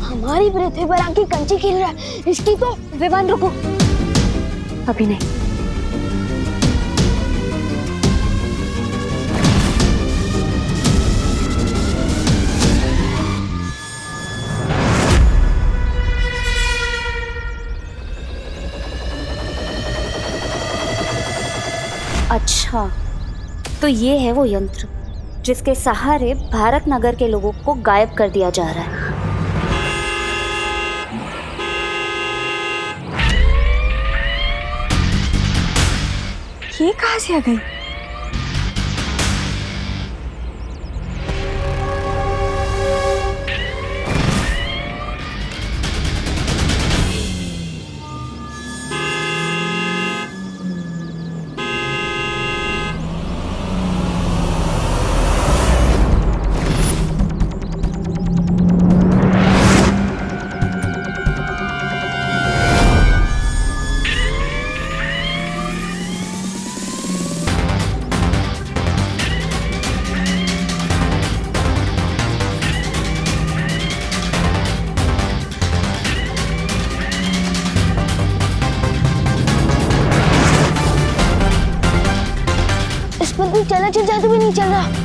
हमारी पृथ्वी पर आके कंची खेल रहा है, इसकी तो। विवान रुको, अभी नहीं। अच्छा, तो ये है वो यंत्र जिसके सहारे भारत नगर के लोगों को गायब कर दिया जा रहा है। ये कहाँ से आ गई? पर कोई चलचित्र जादू भी नहीं चल रहा।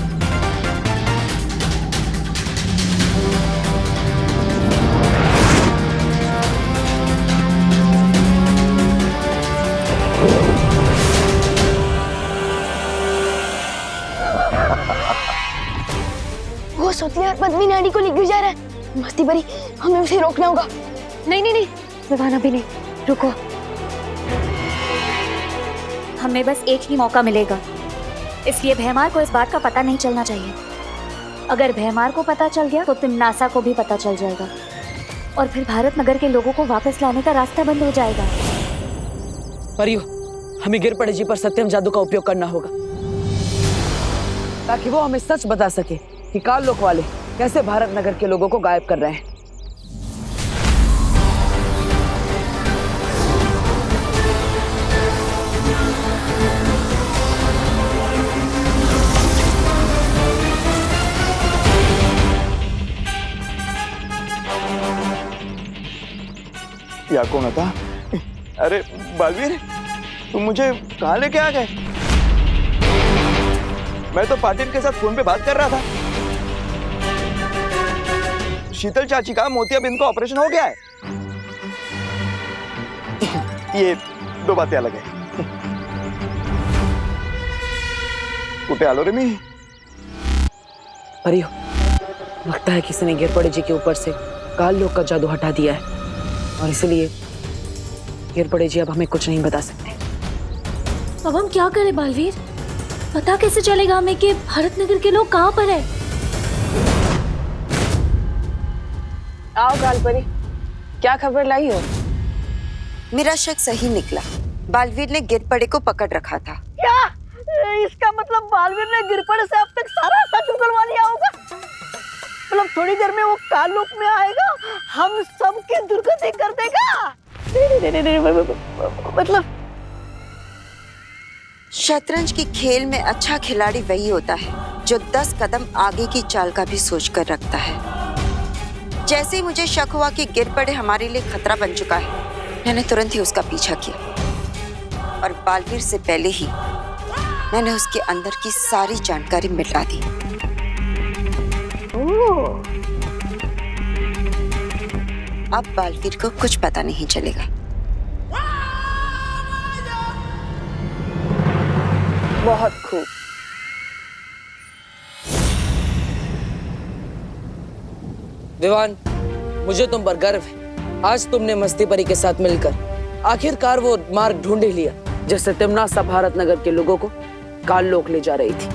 सुतली और पद्मिनी आंटी को लेकर जा रहा है। मस्ती परी, हमें उसे रोकना होगा। नहीं नहीं नहीं विवान, अभी नहीं, रुको। हमें बस एक ही मौका मिलेगा, इसलिए भैमार को इस बात का पता नहीं चलना चाहिए। अगर भैमार को पता चल गया तो तिमनासा को भी पता चल जाएगा और फिर भारत नगर के लोगों को वापस लाने का रास्ता बंद हो जाएगा। परियो, हमें गिरपड़े जी पर सत्यम जादू का उपयोग करना होगा ताकि वो हमें सच बता सके कि काल लोक वाले कैसे भारत नगर के लोगों को गायब कर रहे हैं। या कौन था? अरे बालवीर, तुम मुझे कहाँ लेके आ गए? मैं तो पाटिल के साथ फोन पे बात कर रहा था। शीतल चाची का मोतियाबिंद का ऑपरेशन हो गया है। ये दो बातें अलग है। कुटे आलो रे मी। परियो, लगता है किसी ने गिरपड़े जी के ऊपर से काल लोक का जादू हटा दिया है और इसलिए गिरपड़े जी अब हमें कुछ नहीं बता सकते। अब हम क्या करें बालवीर? पता कैसे चलेगा हमें कि भारत नगर के लोग कहाँ पर है? आओ कालपरी, क्या खबर लाई हो? मेरा शक सही निकला। बालवीर ने गिरपड़े को पकड़ रखा था। क्या इसका मतलब बालवीर ने गिरपड़े से अब तक सारा सच उगलवा लिया होगा? मतलब थोड़ी देर में वो काल लोक में आएगा, हम सबकी दुर्गति कर देगा। नहीं, मतलब शतरंज की खेल में अच्छा खिलाड़ी वही होता है जो 10 कदम आगे की चाल का भी सोच कर रखता है। जैसे ही मुझे शक हुआ कि गिरपड़े हमारे लिए खतरा बन चुका है, मैंने तुरंत ही उसका पीछा किया और बालवीर से पहले ही मैंने उसके अंदर की सारी जानकारी मिटा दी। अब बालवीर को कुछ पता नहीं चलेगा। बहुत खूब। विवान, मुझे तुम पर गर्व है। आज तुमने मस्ती परी के साथ मिलकर आखिरकार वो मार्ग ढूंढ ही लिया जिससे तिमनासा भारत नगर के लोगों को काल लोक ले जा रही थी।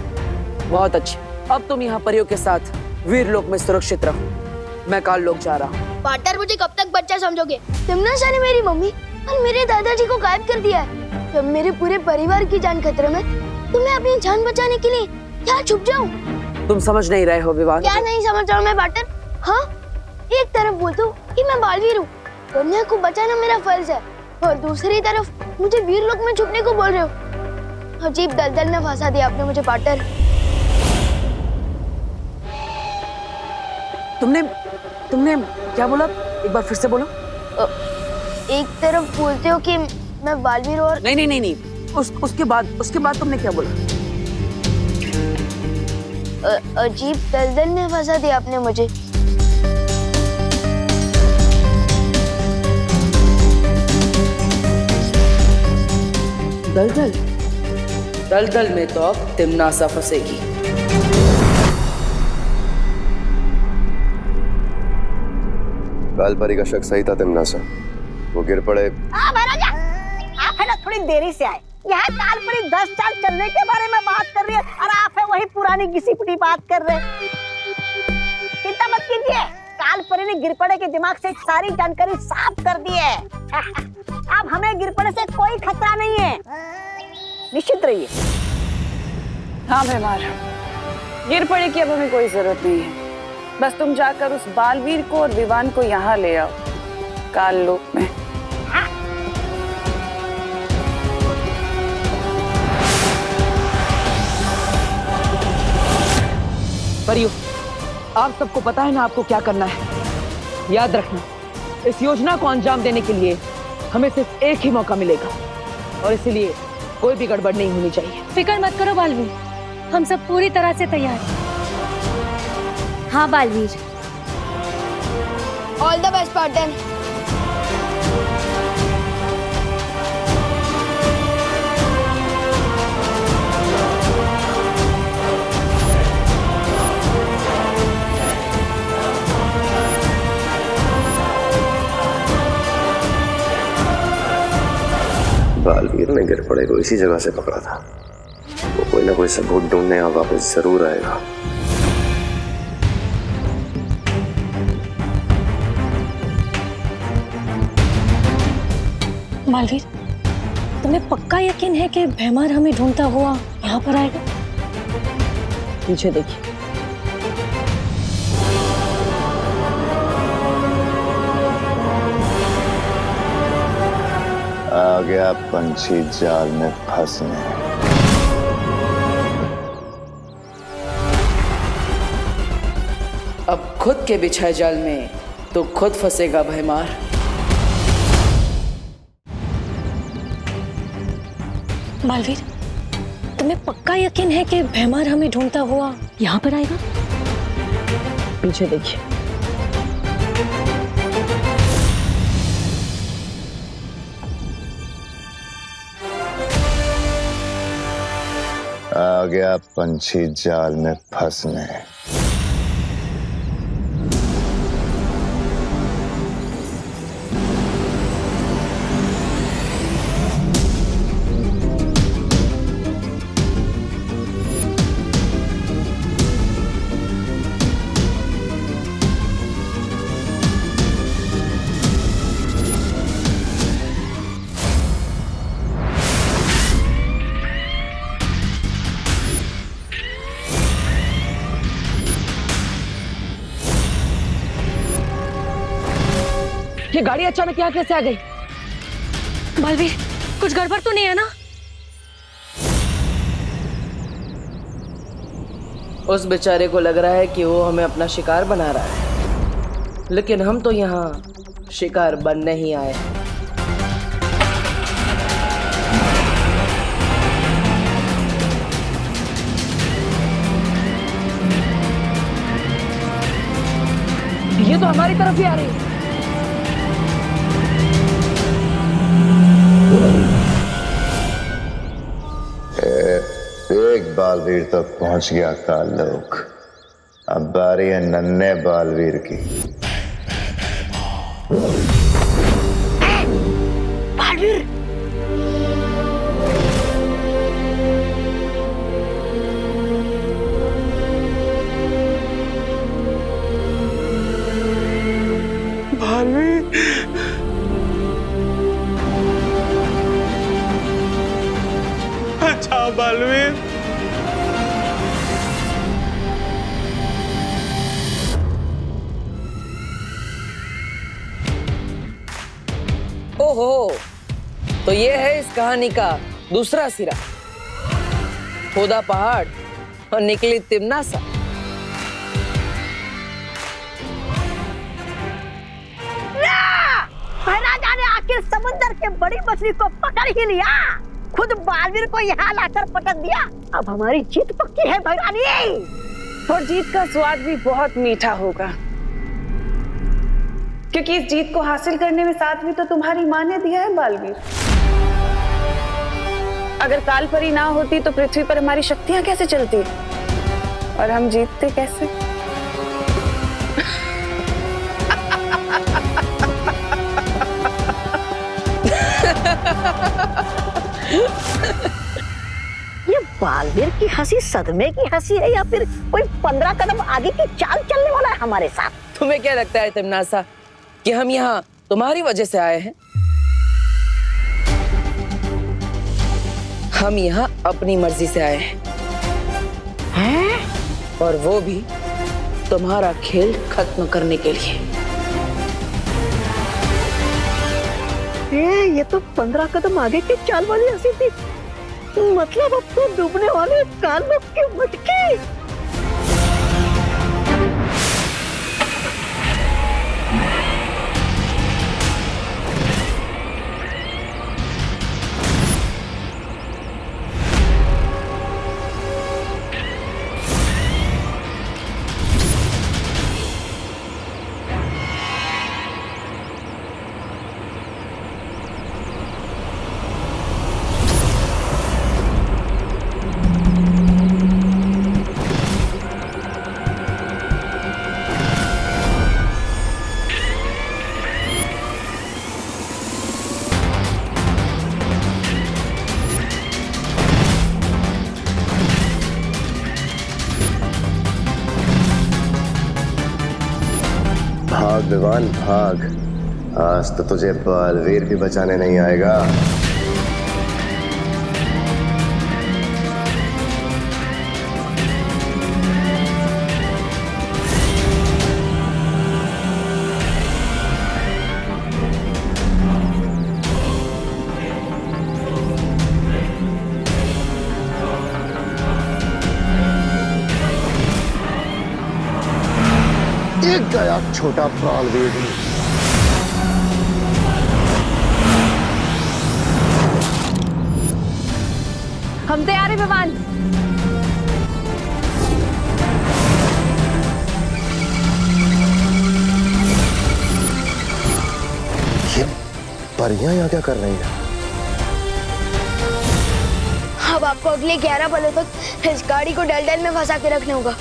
बहुत अच्छे। अब तुम यहाँ परियों के साथ वीर लोक में सुरक्षित रहो। मैं काल लोक जा रहा हूँ। पार्टनर, मुझे कब तक बच्चा समझोगे? तिमनासा ने मेरी मम्मी और मेरे दादाजी को गायब कर दिया है। जब मेरे पूरे परिवार की जान खतरे में, तो मैं अपनी जान बचाने के लिए क्या छुप जाऊं? तुम समझ नहीं रहे हो विवान। क्या नहीं समझ रहा हूँ मैं पार्टनर? हाँ, एक तरफ बोलता हूँ कि मैं बालवीर हूँ, दुनिया को बचाना मेरा फर्ज है, और दूसरी तरफ मुझे वीर लोक में छुपने को बोल रहे हो। अजीब दलदल में फंसा दिया आपने मुझे पार्टनर। तुमने क्या बोला? एक बार फिर से बोलो। एक तरफ बोलते हो कि मैं बालवीर और नहीं। उसके बाद तुमने क्या बोला? अजीब दलदल में फंसा दिया आपने मुझे। दलदल में तो अब तिमनासा फंसेगी। कालपरी का शक सही था। तिमनासा वो गिर पड़े। महाराजा, आप है ना थोड़ी देरी से आए। यह कालपरी 10 साल चलने के बारे में बात कर रही है और आप है वही पुरानी घिसी पिटी बात कर रहे हैं। चिंता मत कीजिए, कालपरी ने गिरपड़े के दिमाग से सारी जानकारी साफ कर दी है। अब हमें गिरपड़े से कोई खतरा नहीं है, निश्चित रहिए। हाँ भैमार, गिरपड़े की अब हमें कोई जरूरत नहीं है। बस तुम जाकर उस बालवीर को और विवान को यहाँ ले आओ काल लोक में। परियो, आप सबको पता है ना आपको क्या करना है। याद रखना, इस योजना को अंजाम देने के लिए हमें सिर्फ एक ही मौका मिलेगा और इसलिए कोई भी गड़बड़ नहीं होनी चाहिए। फिक्र मत करो बालवीर, हम सब पूरी तरह से तैयार हैं। हाँ Baalveer, all the best partner. तूने गिरपड़े को इसी जगह से पकड़ा था। वो कोई ना कोई सबूत ढूंढने और वापस जरूर आएगा। बालवीर, तुम्हें पक्का यकीन है कि भैमार हमें ढूंढता हुआ यहाँ पर आएगा? पीछे देखिए। आ गया पंछी जाल में फंसने। अब खुद के बिछाए जाल में तो खुद फंसेगा भैमार। बालवीर, तुम्हें पक्का यकीन है कि भैमार हमें ढूंढता हुआ यहाँ पर आएगा? पीछे देखिए। आ गया पंछी जाल में फंसने। ये गाड़ी अचानक यहाँ कैसे आ गई? बालवीर, कुछ गड़बड़ तो नहीं है ना? उस बेचारे को लग रहा है कि वो हमें अपना शिकार बना रहा है, लेकिन हम तो यहाँ शिकार बनने ही आए। ये तो हमारी तरफ ही आ रही है। एक बालवीर तक पहुंच गया ताल्लुक। अब बारी है नन्हे बालवीर की। बालवीर, बालवीर, अच्छा बालवीर। ओहो, तो ये है इस कहानी का दूसरा सिरा। खोदा पहाड़ और निकली तिमनासा। महाराजा ने आखिर समुद्र के बड़ी मछली को पकड़ ही लिया, खुद बालवीर को यहाँ लाकर पटक दिया। अब हमारी जीत पक्की है भैरानी। और जीत का स्वाद भी बहुत मीठा होगा, क्योंकि इस जीत को हासिल करने में साथ भी तो तुम्हारी माँ ने दिया है बालवीर। अगर कालपरी ना होती तो पृथ्वी पर हमारी शक्तियां कैसे चलती और हम जीतते कैसे? ये बालवीर की हंसी सदमे की हंसी है या फिर कोई 15 कदम आगे की चाल चलने वाला है हमारे साथ? तुम्हें क्या लगता है तिमनासा कि हम यहाँ तुम्हारी वजह से आए हैं? हम यहाँ अपनी मर्जी से आए हैं, और वो भी तुम्हारा खेल खत्म करने के लिए। ये तो 15 कदम आगे की चाल वाली हंसी थी। मतलब अब तो डूबने वाले कालों की मटकी। भाग विवान भाग, आज तो तुझे बालवीर भी बचाने नहीं आएगा। एक गया छोटा बालवीर। हम तैयार हैं विवान। ये परियां यहाँ क्या कर रही हैं? अब आपको अगले 11 पलों तक इस गाड़ी को डल में फंसा के रखना होगा।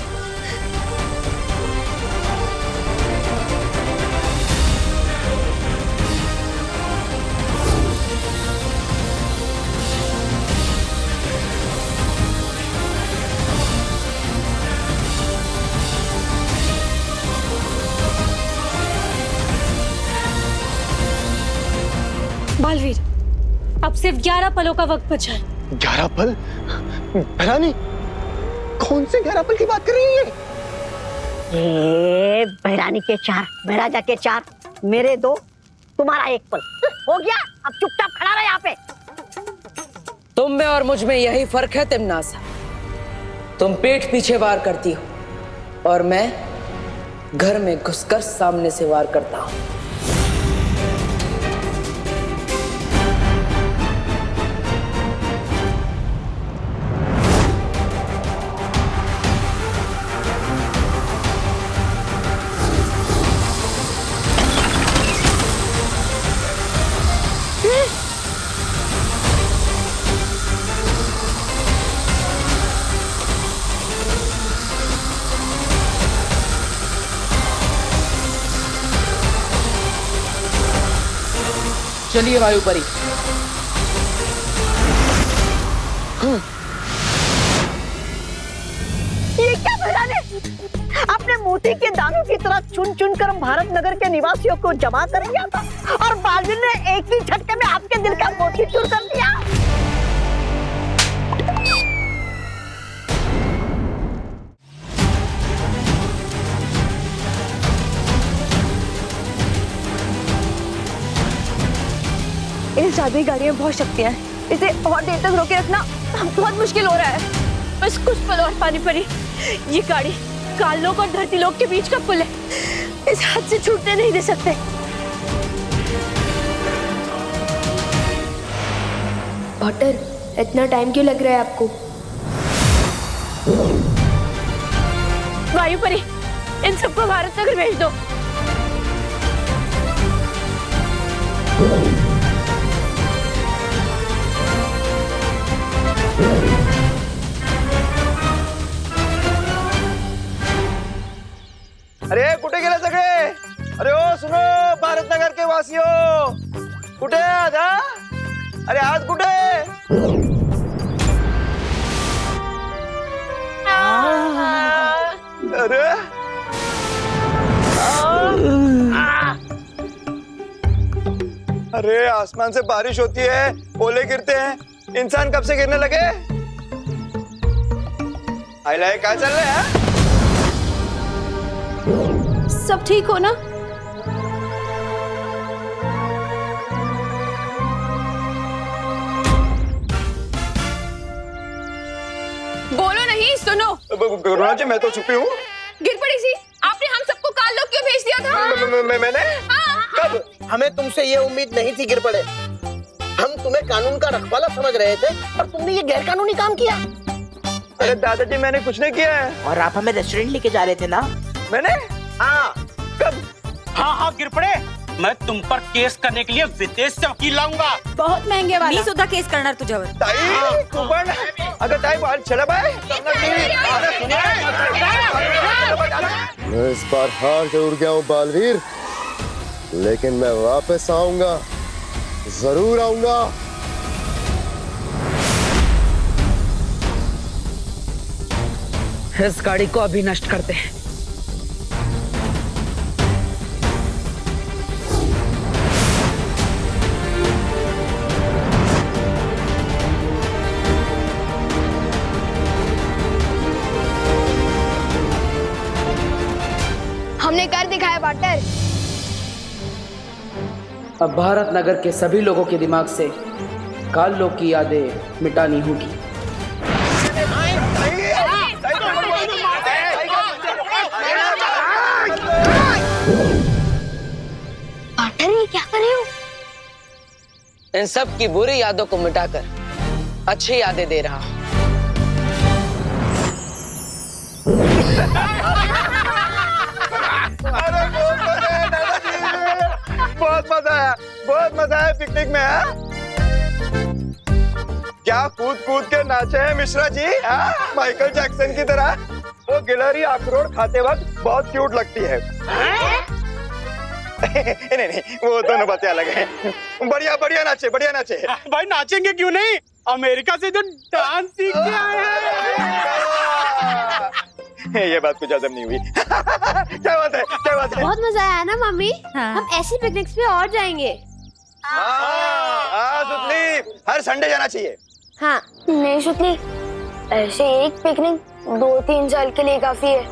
बालवीर, अब सिर्फ 11 पलों का वक्त बचा है। 11 पल? रानी, कौन से 11 पल की बात कर रही है? बहरानी के 4, बहराजा के 4, मेरे 2, तुम्हारा 1 पल हो गया। अब चुपचाप खड़ा रहे यहाँ पे। तुम में और मुझ में यही फर्क है तिमनासा। तुम पीठ पीछे वार करती हो और मैं घर में घुसकर सामने से वार करता हूं। चलिए वायुपरी। ये क्या बहराने? अपने मोती के दानों की तरह चुन चुन कर भारत नगर के निवासियों को जमा कर दिया था और बालवीर ने एक ही झटके में आपके दिल का मोती चूर कर दिया। इस जादुई गाड़ी में बहुत शक्तियां हैं। इसे और देर तक रोके रखना बहुत मुश्किल हो रहा है। बस कुछ पल और पानी पड़ी। ये गाड़ी काललोक और धरती लोक के बीच का पुल है। इस हाथ से छूटने नहीं दे सकते। पॉटर, इतना टाइम क्यों लग रहा है आपको? वायुपरी, इन सबको भारत नगर भेज दो। अरे कुठे गेले सगळे? अरे ओ सुनो भारत नगर के वासियों, कुठे आज? अरे आज कुठे? अरे अरे आसमान से बारिश होती है, ओले गिरते हैं, इंसान कब से गिरने लगे? हाय क्या चल रहा है? सब ठीक हो ना? बोलो नहीं, सुनो। करुणा जी, मैं तो छुपी हूँ। गिर पड़ी सी। आपने हम सबको काललोक क्यों भेज दिया था? मैंने? कब? हमें तुमसे ये उम्मीद नहीं थी गिर पड़े। हम तुम्हें कानून का रखवाला समझ रहे थे और तुमने ये गैरकानूनी काम किया। अरे दादाजी, मैंने कुछ नहीं किया है। और आप हमें रेस्टोरेंट लेके जा रहे थे ना? मैंने? हाँ। कब? हाँ गिर पड़े। मैं तुम पर केस करने के लिए विदेश से वकील लाऊंगा। बहुत महंगे वाला। मी सुद्धा केस करणार तुझ्यावर। ताई, तू पण? अगं ताई, बाल चला बाय। मैं इस बार हार जरूर गया हूँ बालवीर, लेकिन मैं वापस आऊंगा, जरूर आऊंगा। इस गाड़ी को अभी नष्ट करते हैं। हमने कर दिखाया पार्टनर। अब भारत नगर के सभी लोगों के दिमाग से काल लोग की यादें मिटानी होगी। पार्टनर ये क्या कर रहे हो? इन सब की बुरी यादों को मिटाकर अच्छी यादें दे रहा हूं। अरे बहुत मजा आया पिकनिक में। है क्या कूद कूद के नाचे हैं मिश्रा जी, माइकल जैक्सन की तरह। वो गिलहरी अखरोट खाते वक्त बहुत क्यूट लगती है। नहीं, वो दोनों बातें अलग हैं। बढ़िया बढ़िया नाचे, बढ़िया नाचे। भाई नाचेंगे क्यों नहीं, अमेरिका से जो डांस सीख के आए हैं। ये बात कुछ हजम नहीं हुई। क्या बात है, क्या बात है? बहुत मजा आया ना मम्मी? हम ऐसी पिकनिक्स पे और जाएंगे। सुतली, हर संडे जाना चाहिए। हाँ नहीं सुतली, ऐसे एक पिकनिक 2-3 साल के लिए काफी है।